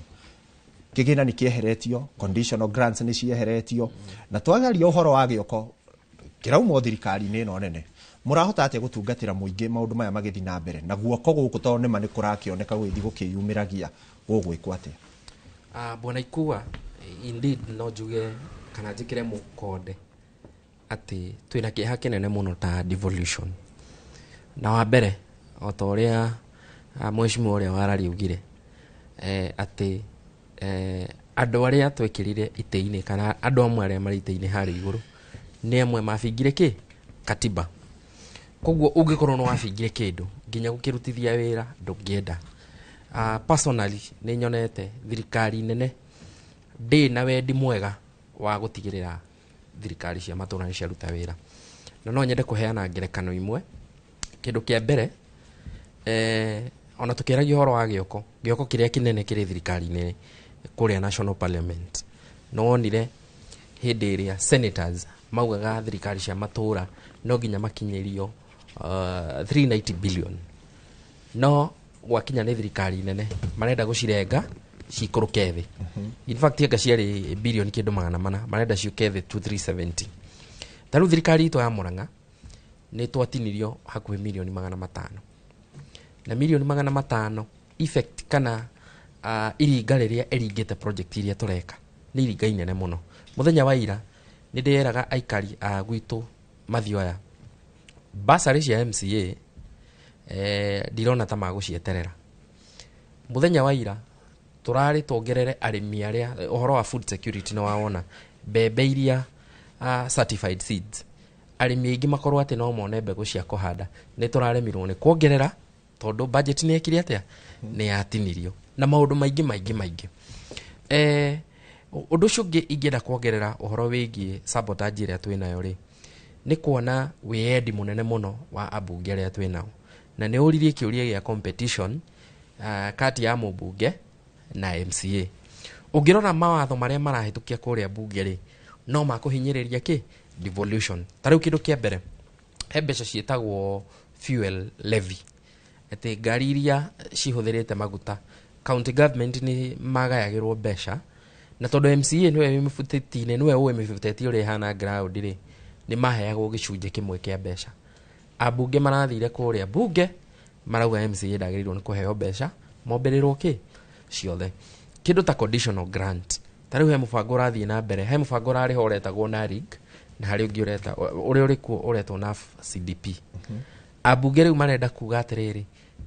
Kĩgĩna nĩ kĩeheretio, conditional grants nĩ cieheretio na twagaria ũhoro wa gĩoko kĩrauma thirikari-inĩ ĩno nene murahota atia gutungatira muingi maundu maya magĩthi na mbere na guoko gũkũ to nĩ mani kurakioneka gũthi gũkĩyumĩragia gũgwĩkwo atia. Bwana Ikua, indeed no njuge kana njĩkĩre mũkonde atĩ twĩna kĩeha kĩnene mũno ta devolution na wa mbere o ta ũrĩa mheshimiwa ũrĩa warari ugire atĩ andũ arĩa twekĩrire itĩ-inĩ kana andũ amwe arĩa marĩ itĩ-inĩ harĩ igũrũ nĩ amwe mabingire kĩ katiba koguo ũngĩkorwo nĩ wabingire kĩndũ nginya gũkĩrutithia wĩra ndũngĩenda. Personally nĩ nyonete thirikari nene ndĩ na wendi mwega wa gũtigĩrĩra thirikari cia matũra nĩ ciaruta wĩra na no nyende kũheana ngerekano imwe. Kĩndũ kĩa mbere ona tũkĩaragia ũhoro wa gĩoko kĩrĩa kĩnene kĩrĩ thirikari-inĩ kũrĩa National Parliament no wonire hĩndĩ ĩrĩa senators maugaga thirikari cia matũra no nginya makinyĩrio 390 billion no gwakinya nĩ thirikari nene marenda gũcirenga cikũrũke thĩ. In fact anga ciarĩ billion kĩndũ 400 marenda ciũke thĩ 2370. Tarĩu thirikari itũ ya Murang'a nĩ twatinirio hakuhĩ milioni 500 na milioni 500 effect kana iringa rĩrĩa eringĩte project iria tũreka nĩ iringa inene mũno. Mũthenya wa ira nĩ ndĩeraga aikari a gwitũ Mathioya basarĩ cia MCA ndirona ta magũcieterera. Mũthenya wa ira tũrarĩ tuongerere arĩmi arĩa ũhoro wa food security no wawona mbembe iria certified seeds arĩmi aingĩ makorwo atĩ no mone mbegũ cia kũhanda nĩ tũraremirwo nĩ kuongerera tondũ budget nĩ ekire atĩa nĩ yatinirio na maũndũ maingĩ. Ũndũ ũcio ũngĩ ingĩenda kuongerera ũhoro wĩgiĩ sabotage ĩrĩa twĩnayo rĩ nĩ kuona wĩyendi mũnene mũno wa ambunge arĩa twĩnao na nĩ ũririe kĩũria gĩa competition kati ya mũmbunge na MCA. Ũngĩrora mawatho marĩa marahĩtũkia kũrĩa bunge rĩ no makũhinyĩrĩria kĩ devolution. Tarĩu kĩndũ kĩa mbere he mbeca ciĩtagwo fuel levy atĩ ngari iria cihũthĩrĩte maguta county government nĩ magayagĩrwo mbeca na tondũ MCA nĩwe wĩmĩbutĩti-inĩ nĩwe ũĩ mĩbutĩti ũrĩa ĩhana ground rĩ nĩ maheagwo gĩcunjĩ kĩmwe kĩa mbeca. Ambunge marathire kũrĩa bunge marauga MCA ndagĩrĩirwo nĩ kũheo mbeca mombĩrĩrwo kĩ ciothe. Kĩndũ ta conditional grant tarĩu he mũbango ũrathiĩ na mbere he mũbango ũrarĩ ho ũretagwo NARIC na harĩ ũngĩ ũreta ũrĩa ũrĩkuo ũretwo na CDP. Ambunge rĩu marenda kuga atĩrĩrĩ,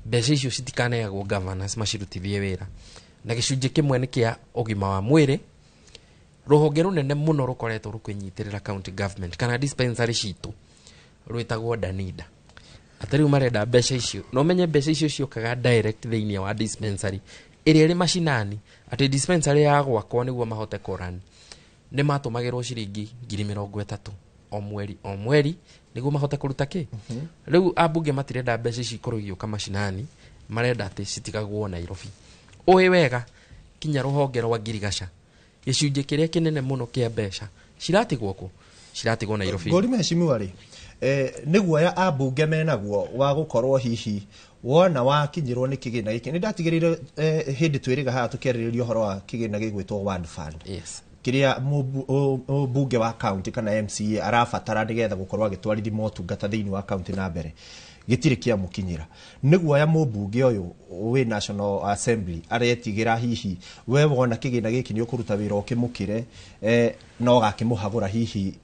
mbeca icio citikaneagwo governors macirutithie wĩra, na gĩcunjĩ kĩmwe nĩ kĩa ũgima wa mwĩrĩ. Rũhonge rũnene mũno rũkoretwo rũkĩnyitĩrĩra county government kana dispensary citũ rwĩtagwo Danida. Atĩ rĩu marenda mbeca icio, no menye mbeca icio ciokaga direct thĩinĩ wa dispensary ĩrĩa ĩrĩ mashinani. Atĩ dispensary ya gwakwa nĩguo mahote kũrani nĩ matũmagĩrwo ciringi 30,000 o mweri nĩguo mahote kũruta kĩ. Rĩu ambunge matirenda mbeca ici ikorwo igĩũka mashinani, marenda atĩ citigagwo Nairobi. Ũĩ wega kinya rũhonge rwa ngirigaca gĩcunjĩ kĩrĩa kĩnene mũno kĩa mbeca ciratigwo kũ? Ciratigwo Nairobi. Gori mheshimiwa rĩ, nĩguo ya ambunge menaguo wa gũkorwo hihi wona wakinyirwo nĩ kĩgĩna gĩkĩ. Nĩ ndatigĩrĩire hĩndĩ twĩrĩga haha tũkĩarĩrĩria ũhoro wa kĩgĩna gĩgwĩtwo World Fund. Yes. Kiria mbunge wa county kana MCA arabatara nigetha gukorwa gitwarithia motungata thiini wa county na mbere gitire kia mukinyira. Niguo ya mbunge uyu we National Assembly aretigira hihi we wona kigina giki ni ukuruta wira ukimukire no gakimuhagura hihi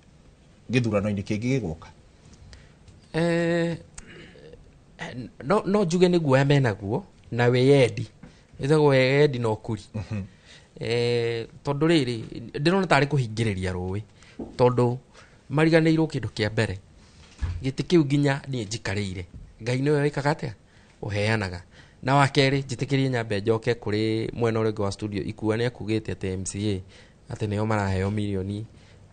githurano-ini kingi giguka. No njuge niguo ya menaguo na weyendi ithagwo weyendi no kuri. Tondu riri ndirona tari kuhingiriria rũĩ tondu mariganĩirwo kindu kia mbere giti kiu nginya ni njikarĩire Ngai niwe wikaga atia uheanaga. Na wakeri njitikirie nyambe njoke kuri mwena ũrĩa wa studio ikuwa ni akugite ati MCA ati nio maraheo milioni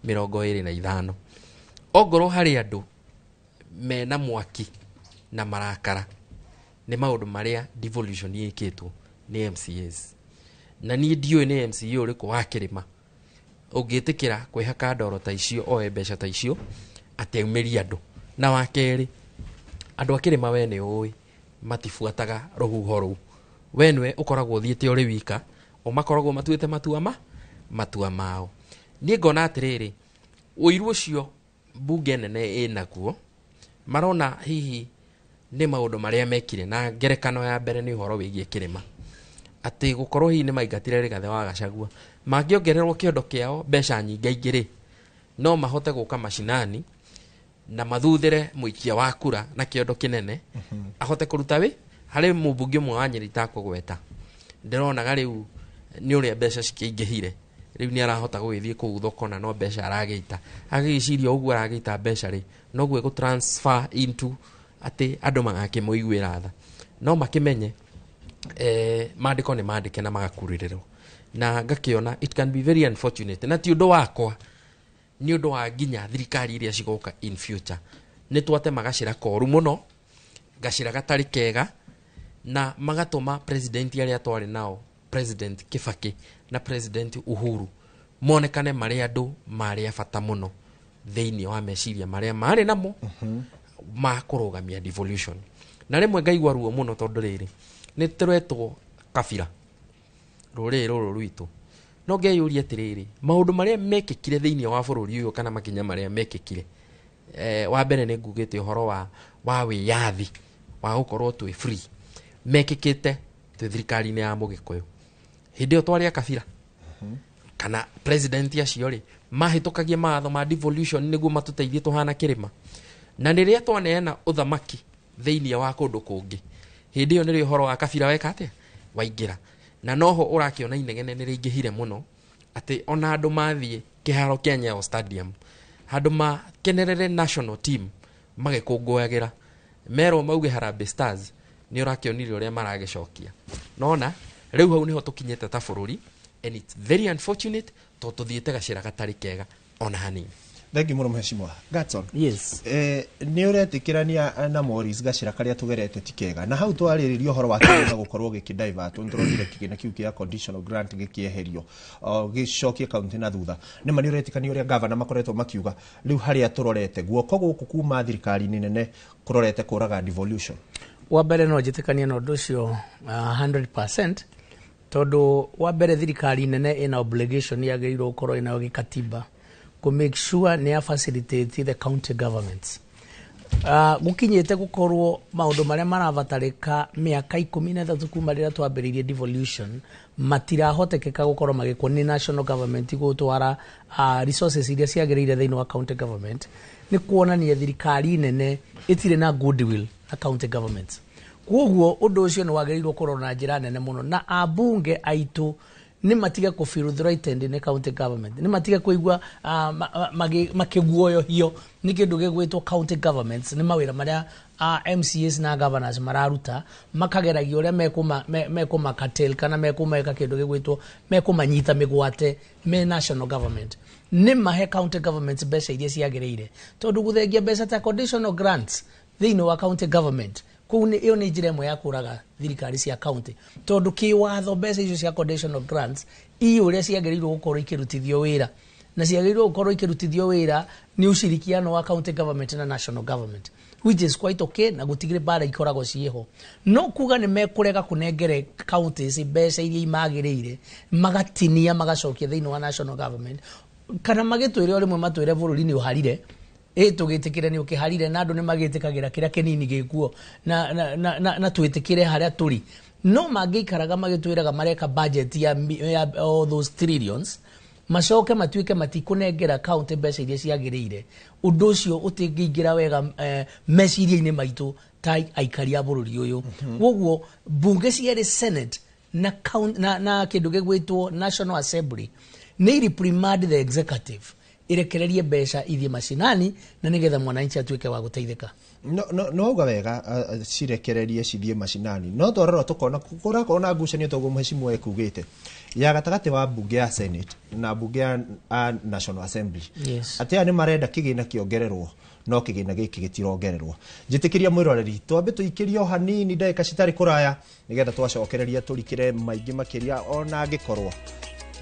25 ongorwo hari andu mena mwaki na marakara ni maundu maria devolution yikitwo ni MCAs. Na ni ndiyo ni MCA uriku wa Kirima ungitikira kwihaka ndoro ta icio oe mbeca ta icio ateumĩria andu. Na wakeri andu a Kirima we ni oi matifuataga rũhuho rũu. We nwe ukoragwo thiete uri wika o makoragwo matuite matua mao. Ni ngona atiriri uiru ucio mbunge nene inakuo marona hihi ni maundu maria mekire na ngerekano ya mbere ni uhoro wigie Kirima ati gukorwo hi ni maingatire Rigathi wa Gachagua mangiongererwo kiondo kiao mbeca nyinga igiri no mahote guka mashinani na mathuthire muikia wa kura na kiondo kinene ahote kuruta wi hari mubunge mwe wa Nyeri ta kugweta ndirona riu ni uria mbeca cikingihire riu ni arahota gwithie ku thoko na no mbeca arageita agiciria uguo arageita mbeca ri no gwe go transfer into ati andu magakimuiguira tha no makimenye maandiko ni maandike na magakurirĩrwo na ngakiona it can be very unfortunate na ti undu wakwa ni undu wa nginya thirikari iria cigoka in future ni twate magacira koru muno gacira gatari kega na magatuma president aria twari nao President Kibaki na President Uhuru monekane mari andu mari abata muno thiini wa meciria maria mari namo makurugamia devolution. Na rimwe ngaigua ruo muno tondu riri ni turetwo kabira rũrĩrĩ rũrũ rwitũ no ngeyũria atirĩrĩ maũndũ marĩa mekĩkire thĩinĩ wa bũrũri ũyũ kana makinya marĩa mekĩkire wa mbere nĩ ngugĩte ũhoro wa wĩyathi wa gũkorwo twĩ free mekĩkĩte twĩ thirikari-inĩ ya Mũgĩkũyũ hĩndĩ ĩyo twarĩ a kabira kana president acio rĩ mahĩtũkagia mawatho ma devolution nĩguo matũteithie tũhana Kĩrĩma. Na rĩrĩa twaneana ũthamaki thĩinĩ wa kũndũ kũngĩ hĩndĩ ĩyo nĩ ũhoro wa kabira weka atia waingĩra na noho ũrakiona inegene nĩ rĩingĩhire mũno atĩ ona andũ mathiĩ kĩharo kĩa Nyayo Stadium handũ makenerere national team magĩkũngũyagĩra merwo mauge Harambee Stars nĩ ũrakionire ũrĩa maragĩcokia. Nona rĩu hau niho tũkinyĩte ta bũrũri and it's very unfortunate to tuthiĩte gacĩra gatarĩ kega ona hanini. Thank you muno mheshimiwa Gatson. Yes. Ni uretikirania na Morris Gachira karia tugerete tikega na hau twariririo horo wa kĩgĩna gukorwo gĩkĩdivert ndĩronire kĩgĩna kiu kĩa conditional grant gĩkĩeherio gĩcokie county na thutha nĩ mani uretikania uria governor makoretwo makiuga rĩu harĩa turorete guoko gũkũ kuma thirikari-inĩ nene kurorete kũraga devolution. Wa mbere no njĩtĩkanie na ũndũ ũcio 100% tondu wa mbere thirikari nene ina obligation yagĩrĩirwo gũkorwo ina gĩkatiba to make sure they facilitate the county governments. gukinyite gukorwo maundu maria maravatarika miaka 13 kuma rira twambiririe devolution matirahotekeka gukorwo magikwo ni national government gutwara resources iria ciagiriire thiini wa county government ni kuonania thirikari nene itire na goodwill na county governments. Koguo undu ucio ni wagirirwo kurorwo na njira nene muno na abunge aitu ni matiga ku feel threatened in county government, ni matiga kuigua makiguoyo hiyo ni kindu gigwitwo county governments ni mawira maria MCAs na governors mararuta makageragia uria mekuma cartel kana mekumeka kindu gigwitwo mekumanyita migwate me national government ni mahe county governments mbeca iria ciagiriire tondu guthengia mbeca ta conditional grants thiini wa county government kuni iyo ni njira imwe ya kuraga thirikari cia county tondu kiwatho mbeca icio cia conditional grants iyo uria ciagiriirwo gukorwo ikirutithio wira na ciagiriirwo gukorwo ikirutithio wira ni ushirikiano wa county government na national government, which is quite okay na gutigire bara ikoragwo cieho no kuga ni mekurega kunengere counties mbeca iria imagiriire magatinia magacokia thiini wa national government kana magitwire ori mwe matwire bururi ni uharire tugitikire ni ukiharire na andu ni magitikagira kiria kinini gikuo na twitikire haria turi no magikaraga magitwiraga mareka budget ya all those trillions macoke matuike matikunengera county mbeca iria ciagiriire undu ucio utingiingira wega meciria-ini maitu ta aikari a bururi uyu koguo bunge ciere senate na kindu gigwitwo national assembly ni reprimand the executive irekererie mbeca ithie mashinani na nigetha mwananchi atuike wa guteithika. No uga wega cirekererie cithie mashinani no tororo tukona kona ngucanio togo mheshimiwa ekugite ya gatagati wa bunge ya senate na bunge ya national assembly atia ni marenda kigina kiongererwo no kigina giki gitirongererwo njitikiria mwiroreri twambe tuikirio hanini ndagika citari kuraya nigetha twacokereria turikire maingi makiria ona ngikorwo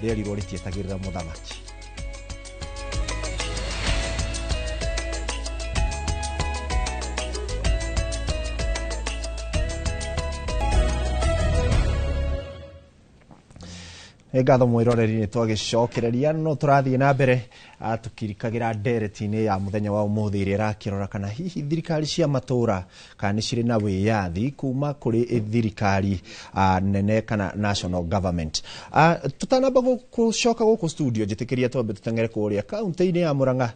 rĩerirwo rĩtietagĩrĩra mũthamaki. Ngatho mwiroreri ni twagicokereria no turathie na mbere tukirikagira ndereti-ini ya muthenya wa umuthi iria rakirora kana hihi thirikari cia matura kana ni ciri na wiyathi kuma kuri thirikari nene kana national government. Tutanamba gucoka guku studio njitikiria twambe tutengere kuria kaunti-ini ya Murang'a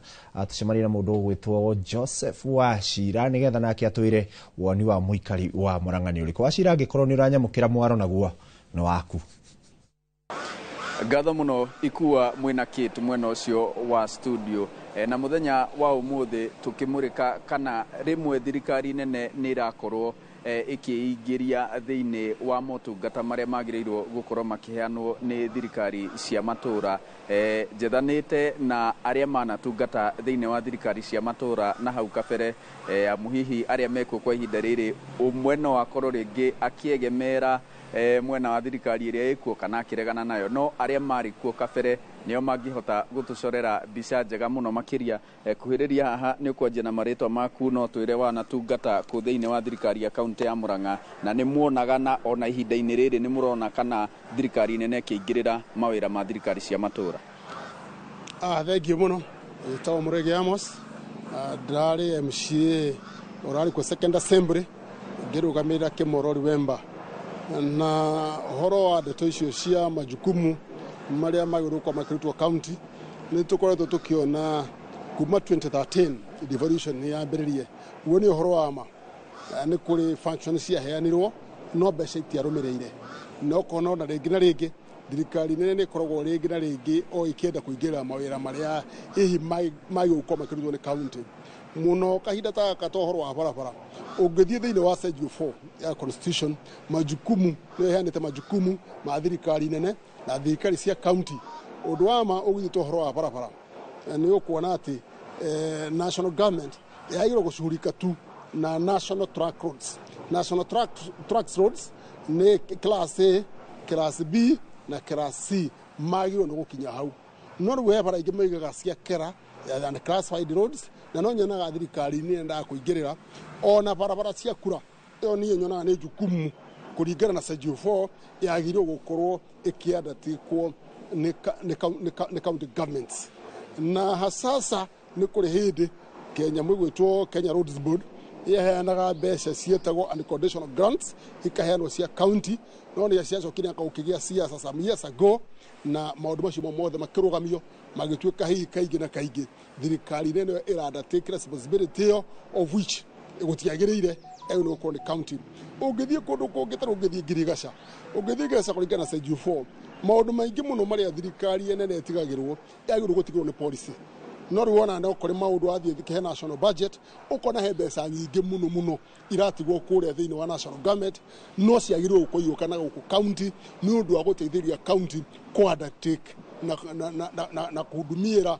tucemania na mundu ugwitwo Joseph Wachira nigetha nake atwire woni wa muikari wa Murang'a ni uriku. Wachira angikorwo ni uranyamukira mwaro naguo no waku. Ngatho muno ikua mwina kitu mwena ucio wa studio na muthenya wa umuthi tukimurika kana rimwe thirikari nene ni irakorwo ikiingiria thiini wa motungata maria magirirwo gukorwo makiheanwo ni thirikari cia matura jethanite na aria manatungata thiini wa thirikari cia matura na hau kabere muhihi aria mekwo kwa ihinda riri umwe no akorwo ringi akiegemera mwena wa thirikari iria ikuo kana akiregana nayo no aria mari kuo kabere nio mangihota gutucorera mbica njega muno makiria kuhiriria haha ni kwanjia na maritwa maku no twire wanatungata ku thiini wa thirikari ya kaunti ya Murang'a na ni muonaga na ona ihinda-ini riri ni murona kana thirikari nene kiingirira mawira ma thirikari cia matura. Thank you muno tawo Murege Amos ndari MCA orari ku second assembly ngirugamira Kimorori Wemba na horo wa ndeto icio cia majukumu maria magirukwa makirutwo county ni tukoretwo tukiona kuma 2013 devolution ni yambiririe uoni horo wa ma ni kuri function cia heanirwo no mbeca itiarumireire no kono na ringi na ringi thirikari nene ni koragwo ringi na ringi o ikienda kuingira mawira maria hihi magirukwa makirutwo ni county muno kahinda ta katohoro wa barabara ungithie thiini wa Schedule 4 ya constitution majukumu ni heanite majukumu ma thirikari nene na thirikari cia county undu wa ma ugithie horo wa barabara ni ukuona ati national government yaigirwo gucurika tu na national track roads ni class A class B na class C magirwo ni gukinya hau no rwe bara ingi maigaga cia kera and classified roads na no nyonaga thirikari ni enda kuingirira ona barabara cia kura iyo ni nyonaga ni jukumu kuringana na Schedule 4 yagirwo gukorwo ikiandatikwo ni county governments na hasasa ni kuri hindi Kenya mwigwitwo Kenya Roads Board iheanaga mbeca cietagwo unconditional grants ikaheanwo cia county no nĩ ciacokire akaukigia siasa some years ago na maundu macio mothe makirugamio magituika hihi kaingi na kaingi thirikari nene iranda take responsibility of which gutiagirire eyo no ko county ungithie kundu kungitara ungithie Girigaca ungithie Girigaca kuringana na Schedule 4 maundu maingi muno maria thirikari nene itigagirwo yagirwo gutigirwo ni policy no riwona na kuri maundu athie thikihe national budget ukona he mbeca nyingi muno iratigwo kuria thiini wa national government no ciagirwo kuiyuka na guku county ni undu wa guteithiria county ku undertake na kuhudumia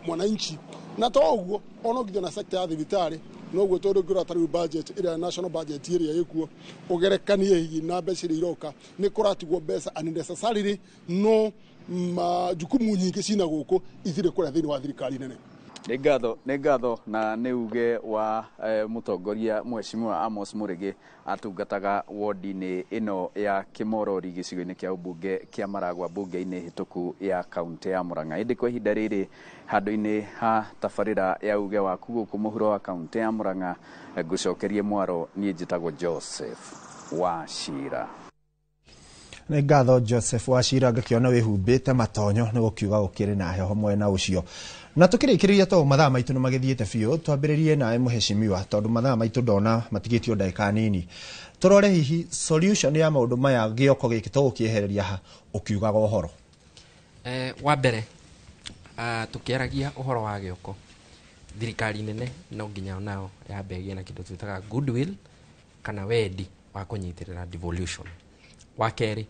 mwananchi na to uguo ono githio na sector ya thibitari no guo tondu ngura tari budget ira national budget ira yikuo ugerekanie hihi na mbeca iroka ni kuratigwo mbeca unnecessarily no majukumu nyingi cina guku ithire kuria thiini wa thirikari nene. Nĩ ngatho na nĩ uge wa mutongoria Mheshimiwa Amos Murigi atungataga wodi-inĩ ĩno ya Kimorori gĩcigo-inĩ kĩa ũmbunge kĩa Maragwa mbunge-inĩ hĩtũku ya kaunti ya Murang'a. Ĩndĩ kwa ihinda rĩrĩ handũ-inĩ ha tabarĩra ya uge waku gũkũ mũhuro wa kaunti ya Murang'a ngũcokerie mwaro niĩ njĩtagwo Joseph Wachira. Nĩ ngatho Joseph Wachira ngakiona wihumbite matonyo nĩ gukiuga gukiri na heho mwena ucio na tukirikiria to mathaa maitu no magithiete biu twambiririe nawe muheshimiwa tondu mathaa maitu ndona matigitio ndagika nini turore hihi solution ya maundu maya gioko giki to gukiehereria ha ukiugaga uhoro wa mbere tukiaragia uhoro wa gioko thirikari nene no nginya nao yambe na kindu twitaga goodwill kana wendi wa kunyitirira devolution wa keri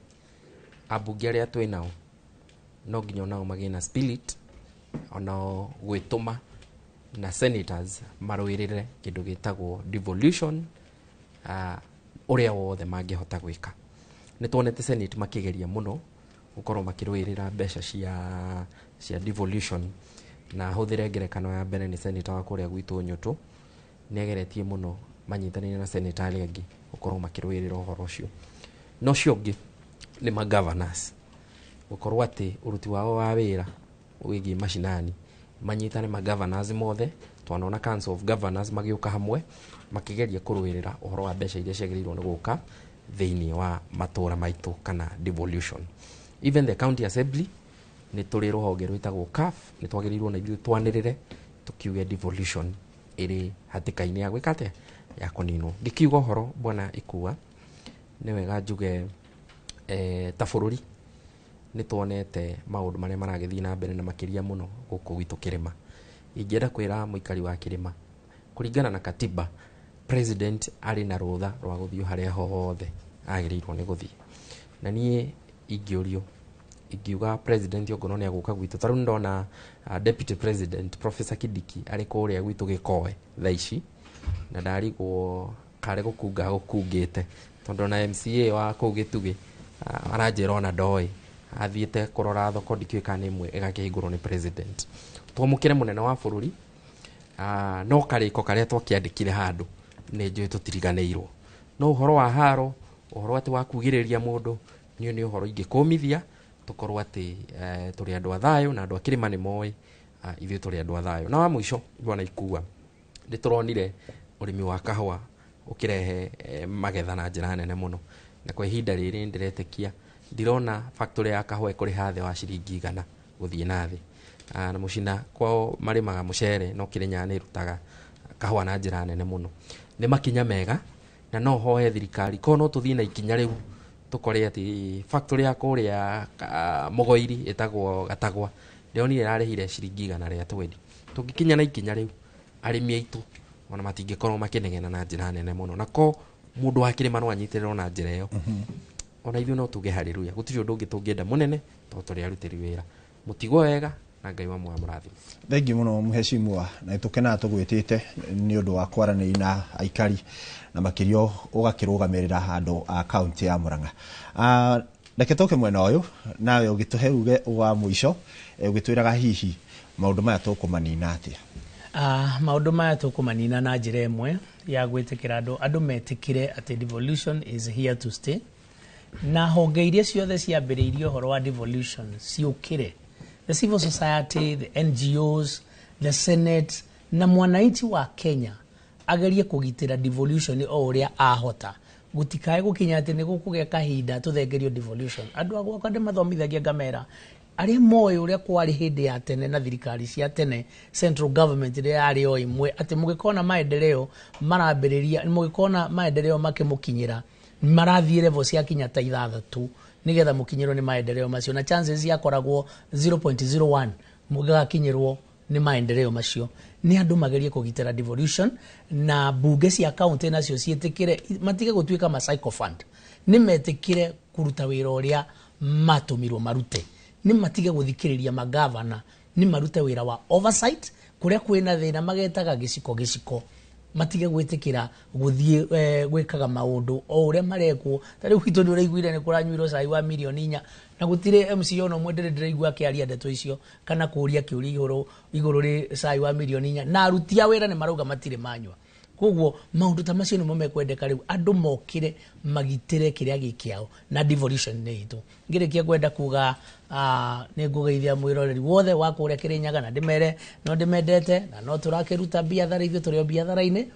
abunge aria twi nao no nginya nao magina spirit ona gwituma na senators marwirire kindu gitagwo devolution uria wothe mangihota gwika ni tuonete senate makigeria muno gukorwo makirwirira mbeca cia devolution na huthire ngerekano ya mbere ni senator wa kuria gwitu Nyutu ni ageretie muno manyitanire na senator angi gukorwo makirwirira uhoro ucio no ciongi ni ma governors gukorwo ati uruti wao wa wira wigi mashinani manyitane ma governors mothe twanona council of governors magiuka hamwe makigeria kurwirira uhoro wa mbeca iria ciagiriirwo ni guka thiini wa matura maitu kana devolution. Even the county assembly ni turi ruhonge rwitagwo CAF ni twagirirwo na ithuĩ twanirire tukiuge devolution iri hatikaini ya gwikate ya kuninwo ngikiuga uhoro bwana Ikua ni wega njuge ta bururi ni tuonete maundu maria maragithii na mbere na makiria muno guku gwitu Kirima. Ingienda kwira muikari wa Kirima kuringana na katiba president ari na rutha rwa guthio haria hothe agirirwo ni guthii na nie ingiorio ingiuga president yogono ni aguka gwitu taru ndona deputy president Professor Kidiki ari kuria gwitu Gikoe thaici na ndarigwo kare gukunga gukungite tondu na MCA wa kuu Gitugi aranjira ona ndoi athiete kurora thoko ndikiwika imwe igakihingurwo ni president twamukire munene wa bururi no kariko karia twakiandikire handu ni njui tutiriganeirwo no uhoro wa haro uhoro ati wa kugiriria mundu ni uhoro ingikumithia tukorwo ati turi andu athayo na andu akirima ni moi ithuĩ turi andu athayo na wa mwisho bwana Ikua ndituronire urimi wa kahua ukirehe magetha na njira nene muno na kwa ihinda riri ndiretekia ndirona factory ya kahua ikuri hathe wa ciringi 100 guthie na thi na mucina kwao marimaga mucere no Kirinya ni rutaga kahua na njira nene muno ni makinya mega na no hoye thirikari ko no tuthie na ikinya riu tukore ati factory ya kuria Mugoiri itagwo Gatagwa ndionire irarehire ciringi 100 ria twendi tungikinya na ikinya riu arimi aitu ona matingikorwo makinegena na njira nene muno nako mundu wa Kirima no anyitirwo na njira iyo ona ithuĩ no tuge haleluya gutiri undu ungi tungienda munene to turi arutiri wira mutigwo wega na Ngai wa murathi. Thank you muno muheshimiwa na tukena tugwitite ni undu wa kwaranĩria na aikari na makirio ugakirugamirira handu a county ya Murang'a. Reke toke mwena uyu nawe ugituhe uge wa mwisho ugitwiraga hihi maundu maya tukumanina atia. Maundu maya tukumanina na njira imwe ya gwitikira andu metikire ati devolution is here to stay na honge iria ciothe ciambiriirio horo wa devolution ciukire the civil society, the NGOs, the Senate na mwananchi wa Kenya agerie kugitira devolution o uria ahota gutikae gukinya ati ni gukuge kahinda tuthengerio devolution andu agwa kande mathomithagia ngamera ari moyo uria kwari hindi ya tene na thirikari cia tene central government ria yari o imwe ati mugikona maendeleo marambiriria mugikona maendeleo makimukinyira marathie level cia kinya ta 6 nigetha mukinyirwo ni maendeleo macio na chances yakoragwo 0.01 mugakinyirwo ni maendeleo macio ni andu magerie kugitira devolution na bunge cia county nacio cietikire matige gutuika ma cycle fund ni metikire kuruta wira uria matumirwo marute ni matige guthikiriria magavana ni marute wira wa oversight kuria kwina thina magetaga giciko matige gwitikira guthie gwikaga maundu o uria marekwo tari gwito ni uraiguire ni kuranyuirwo cai wa milioni 4 na gutire MCO no mwendere ndiraigua kiaria ndeto icio kana kuria kiuri iguru ri cai wa milioni 4 na arutia wira ni marauga matire manywa koguo maundu ta macio ni momekwendeka riu andu mokire magitire kiria gikiao na devolution ni itu ngirikia kwenda kuga ni ngugeithia mwiroreri wothe wa kuria Kirinyaga na ndimere no ndimendete na no turakiruta biathara ithu turi biathara-ini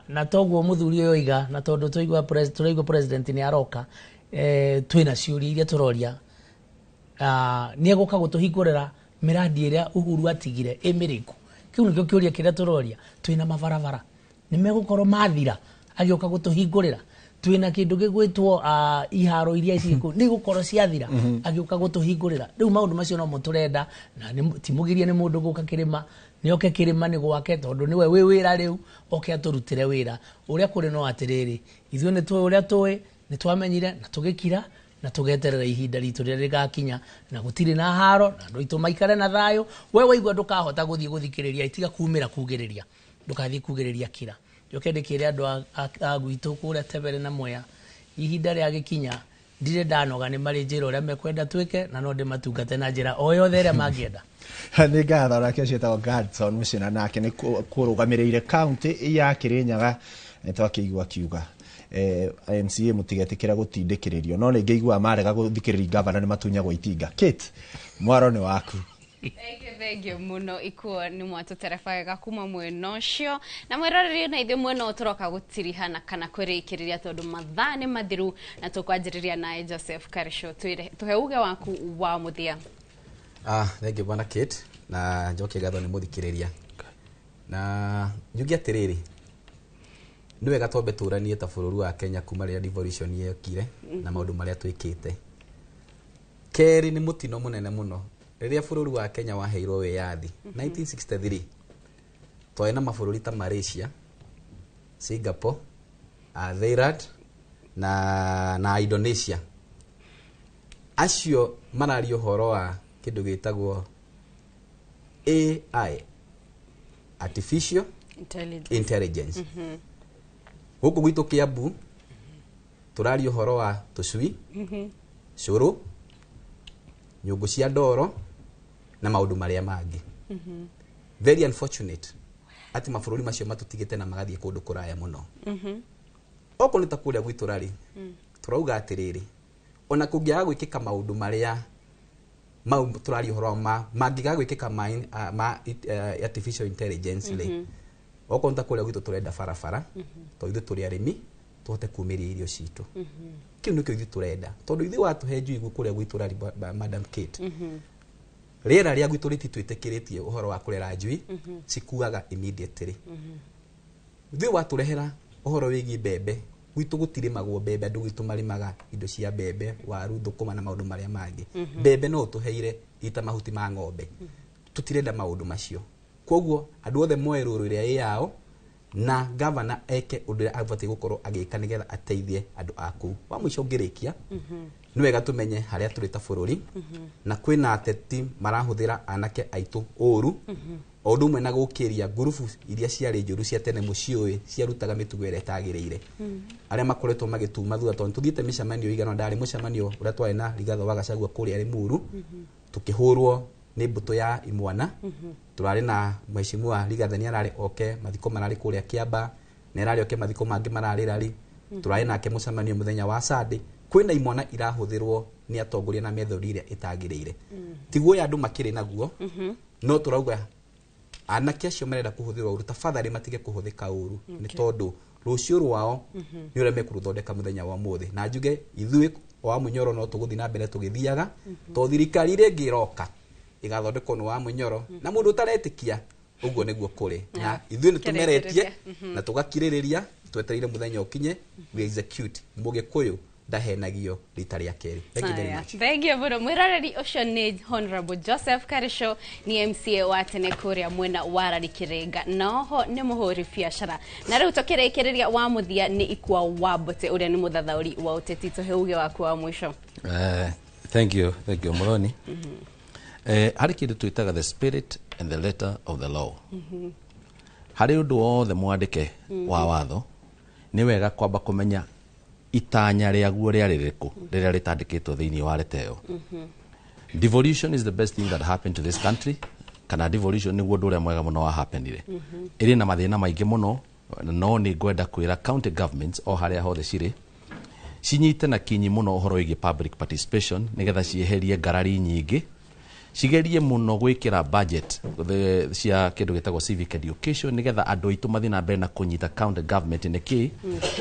na toguo muthuri uyo iga na tondu tuigwa president ni aroka twina ciuri iria turoria ni eguka gutuhingurira miradi iria Uhuru atigire emiriku kiu nikio kiuria kiria turoria twina mabarabara ni megukorwo mathira agioka gutuhingurira twina kindu gigwitwo iharo iria iciku ni gukorwo ciathira agioka gutuhingurira riu maundu macio no muturenda na timugirie ni mundu guka kirima ni oke kirima ni gwake tondu niwe wi wira riu oke aturutire wira uria kuri no atiriri ithuo ni twa uria twi ni twamenyire na tugikira na tugeterera ihinda ritu riria rigakinya na gutiri na haro na andu itu maikare na thayo wewe igwa ndukahota guthie guthikiriria itiga kumira kugiriria ndukathie kugiriria kira joke ndikire andu agwitu kuria Tebere na Mwea ihinda ria gikinya ndire ndanoga ni mari njira uria mekwenda twike na no ndimatungate na njira o yothe ria mangienda ni ngatho rake cietagwo Gadson Mucina nake ni kurugamirire county ya Kirinyaga twakiigua kiuga MCA mutigetikira gutindikiririo no ningeigua marega guthikiriria governor ni matunyagwo itinga Kate mwaro ni waku Thengio muno ikuo ni mwatuterefagaga kuma mwena ucio na mwiroreri na ithuĩ mwena ũtũroka gũtirihana kana kwĩrĩkĩrĩria tondũ mathaa nĩ mathiru na tũkwanjĩrĩria naye Joseph Karisho tuhe uge waku wa mũthia. Thank you bwana Kate na njoke ngatho nĩ mũthikĩrĩria na njuge atĩrĩrĩ nĩ wega twambe tũranie ta bũrũri wa Kenya kuma rĩrĩa devolution yekire na maũndũ marĩa twĩkĩte. Kerĩ nĩ mũtino mũnene mũno rĩrĩa bũrũri wa Kenya waheirwo wĩyathi 1963 twaĩ na mabũrũri ta Malaysia, Singapore, Thailand na Indonesia. Acio marario horo wa kĩndũ gĩtagwo AI, Artificial Intelligence. Huku gwitũ Kiambu tũrario horo wa tũcui, cũrũ, nyũngũ cia ndoro na maundu maria mangi. Very unfortunate ati mabũrũri macio matutigite na magathie kundu kuraya muno. Oko nĩ ta kuria gwitũ rari turauga atiriri ona kungiaga gwikika maundu maria mau turario horo mangiga gwikika ma artificial intelligence le oko nĩ ta kuria gwitũ turenda barabara to ithu turi arimi tuhote kumiria irio citu. Kiu nikio ithu turenda tondu ithu watuhe njuigu kuria gwitũ rari Madam Kate. Rĩera rĩa gwitũ rĩtitwĩtĩkĩrĩtie ũhoro wa kũrera njui cikuaga immediately. Ithuĩ watũrehera ũhoro wĩgiĩ mbembe gwitũ gũtirĩmagwo mbembe andũ gwitũ marĩmaga indo cia mbembe waru thũkũma na maũndũ marĩa mangĩ. Mbembe no ũtũheire ita mahuti ma ng'ombe tutirenda maũndũ macio. Koguo andũ othe moe rũrũ rĩa yao na governor eke ũndũ abatiĩ gũkorwo agĩka nĩgetha ateithie andũ aku. Wa mũico ngĩrĩkia nĩ wega tũmenye harĩa tũrĩ ta bũrũri na kwĩna ateti marahuthĩra anake aitũ ũru o ũndũ ũmwe na gũkĩria ngurubu iria ciarĩ njũru cia tene mũciĩ ũyũ ciarutaga mĩtugo ĩrĩa ĩtagĩrĩire. Arĩa makoretwo magĩtuma thutha tondũ tũthiĩte mĩcemanio igana ndarĩ mũcemanio ũrĩa twarĩ na Rigathĩ wa Gachagua kũrĩa Limuru tukĩhũrwo nĩ mbũtũ ya imwana. Turarĩ na mheshimiwa Rigathĩ nĩ ararĩ oke mathiko mararĩ kũrĩa Kiamba na ararĩ oke mathiko mangĩ mararĩ rari. Turarĩ nake mũcemanio mũthenya wa Sunday. Kwĩna imwana irahuthirwo ni atongoria na methodi iria itagĩrĩire. Tiguo ya andũ makĩrĩ naguo no turauga anake acio marenda kuhuthirwa uru tafadhali matige kuhuthika uru ni tondu rucio rwao ni ure mekuruthondeka muthenya wa muthi na njuge ithui wa munyoro no tuguthi na mbere tugithiaga to thirikari ringi iroka igathondekwo ni wa munyoro na mundu utaretikia uguo niguo kuri na ithui ni tumeretie na tugakiririria twetereire muthenya ukinye we execute Mugikuyu ndahenagio rita ria keri. Thank you very much. Thank you bro. Mwirareri ucio ni Honorable Joseph Karisho ni MCA wa tene kuria mwena warari Kirenga noho ni muhuri biashara na riu tukirekereria wa muthia ni Ikwa Wambote uria ni muthathauri wa uteti tuheuge waku wa mwisho. Thank you Moroni. Hari kindu twitaga the spirit and the letter of the law. Hari undu wothe mwandike wa watho ni wega kwamba kumenya itanya riaguo riaririku riria ritandikitwo thiini wa leteo. Devolution is the best thing that happened to this country. Kana devolution niguo ndu uria mwega muno wa happenire. Iri na mathina maingi muno no ni ngwenda kwira county governments o haria hothe ciri cinyite na kinyi muno uhoro wigi public participation nigetha cieherie ngarari nyingi cigerie muno gwikira budget cia kindu gitagwo civic education nigetha andu aitu mathina mbere na kunyita county government niki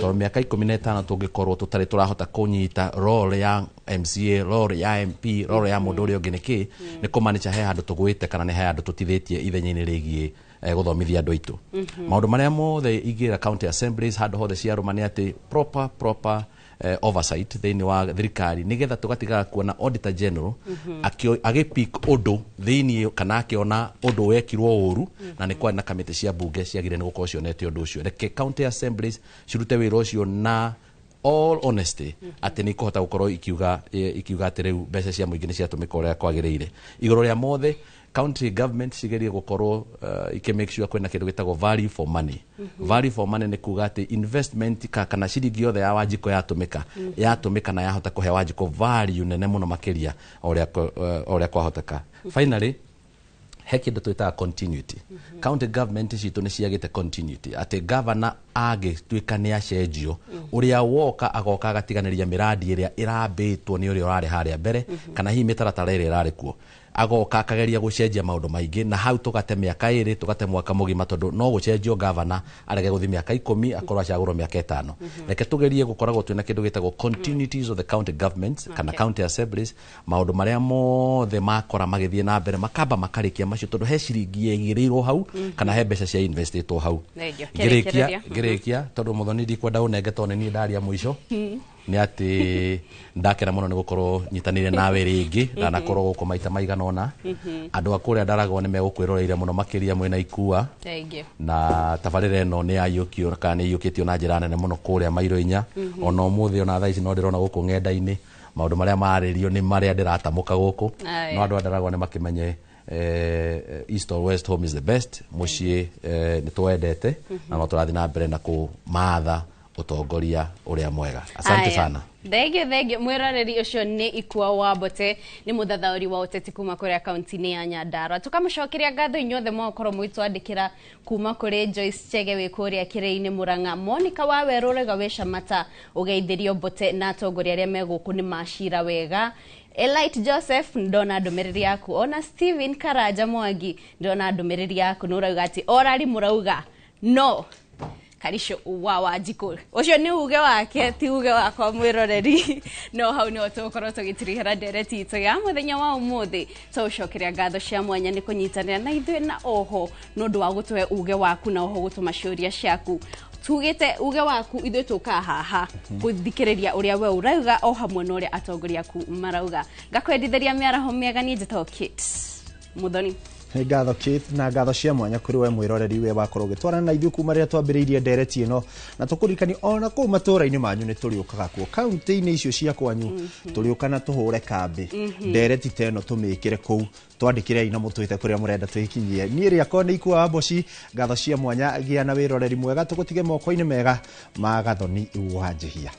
to miaka 15 tungikorwo tutari turahota kunyita role ya MCA role ya MP role ya mundu uri ungi niki ni kumanage he handu tugwite kana ni he handu tutithitie ithenyaini rigie guthomithia andu aitu maundu maria mothe igira county assemblies handu hothe cia rumani ati proper oversight thiini wa thirikari nigetha tugatiga kuona auditor general agipick undu thiini kana akiona undu wekirwo uru na ni kwa na committee cia bunge ciagire ni gukorwo cionete undu ucio reke county assemblies cirute wira ucio na all honesty ati ni kuhota gukorwo ikiuga ati riu mbeca cia muingi ni ciatumika uria kwagirire iguru ria mothe county government cigerie gukorwo make sure kwena kindu gitagwo value for money. Value for money ni kuga ati investment kana ciringi yothe ya Wanjiko yatumika na yahota kuhe Wanjiko value nene muno makiria oria kwahoteka. Finally he kindu twitaga continuity. County government citu ni ciagite continuity ati governor agituika ni acenjio uria woka agoka agatiganiriria miradi iria irambitwo ni uria urari haria mbere kana hi mitaratara iria irari kuo agoka akageria gucenjia maundu maingi na hau tugate miaka 2 tugate mwaka mugima tondu no gucenjio governor arege guthi miaka 10 akorwo acagurwo miaka 5 reke tugerie gukoragwo twina kindu gitagwo continuities of the county governments kana county assemblies maundu maria mothe makora magithie na mbere makamba makarikia macio tondu he ciringi yegirirwo hau kana he mbeca cia investitwo hau ngirikia tondu muthoni ndikwenda unenge tondu ni ndaria mwisho ni ati ndakera muno ni gukorwo nyitanire nawe ringi na nakorwo guko maita maigana ona andu akuria ndarago ni megukwiroreire muno makiria mwena Ikua na tabarire no ni ayukio kana ni yukitio na njira nene muno kuria mairo inya ona umuthi ona thaa ici no ndirona guku ngenda-ini maundu maria maririo ni maria ndiratamuka guku no andu ndarago ni makimenye east or west home is the best mucie ni twendete na no turathi na mbere na kumatha utongoria uria mwega. Asante sana. Thenge mwirareri ucio ni Ikwa Wambote ni muthathauri wa uteti kuma kuria kaunti-ini ya Nyandarua. Tukamucokeria ngatho inyothe mwakorwo mwitwandikira kuma kuri Joyce Chege wi kuria Kiria-ini Murang'a, Monica Waweru rega wi Shamata ugeithirio Mbote na atongoria aria meguku ni macira wega. Elite Joseph ndona ndumiriri yaku, ona Steven Karaja Mwangi ndona ndumiriri yaku nurauga ati orari murauga no Karisho wa Wanjiko ucio ni uge wake ti uge wakwa mwiroreri no hau ni otokorwo tugitirihira ndereti itu ya muthenya wa umuthi tucokeria ngatho cia mwanya ni kunyitanira na ithuĩ na oho nundu wa gutwe uge waku na oho gutuma ciuria ciaku tugite uge waku ithuĩ tuka haha kuthikiriria uria we urauga o hamwe na uria atongoria aku marauga ngakwendithĩria miaraho miega ni njĩtagwo Kate Muthoni ngatho Kate na ngatho cia mwanya kuri we mwiroreri we wakorwo gitwarana na ithuĩ kuma rĩrĩa twambĩrĩirie ndereti ĩno na tũkũririkani ona kũu matũũra-inĩ manyu nĩ tũrĩũkaga kuo kaunti-inĩ icio cia kwanyu tũrĩũka na tũhũre kambĩ ndereti ta ĩno tũmĩkĩre kũu twandĩkĩrei na mũtwĩte kũrĩa mũrenda twĩkinyie niĩ rĩakwa nĩ Ikwa Wamboci ngatho cia mwanya gĩa na wĩroreri mwega tũgũtige moko-inĩ mega ma Gathoni Wanjihia.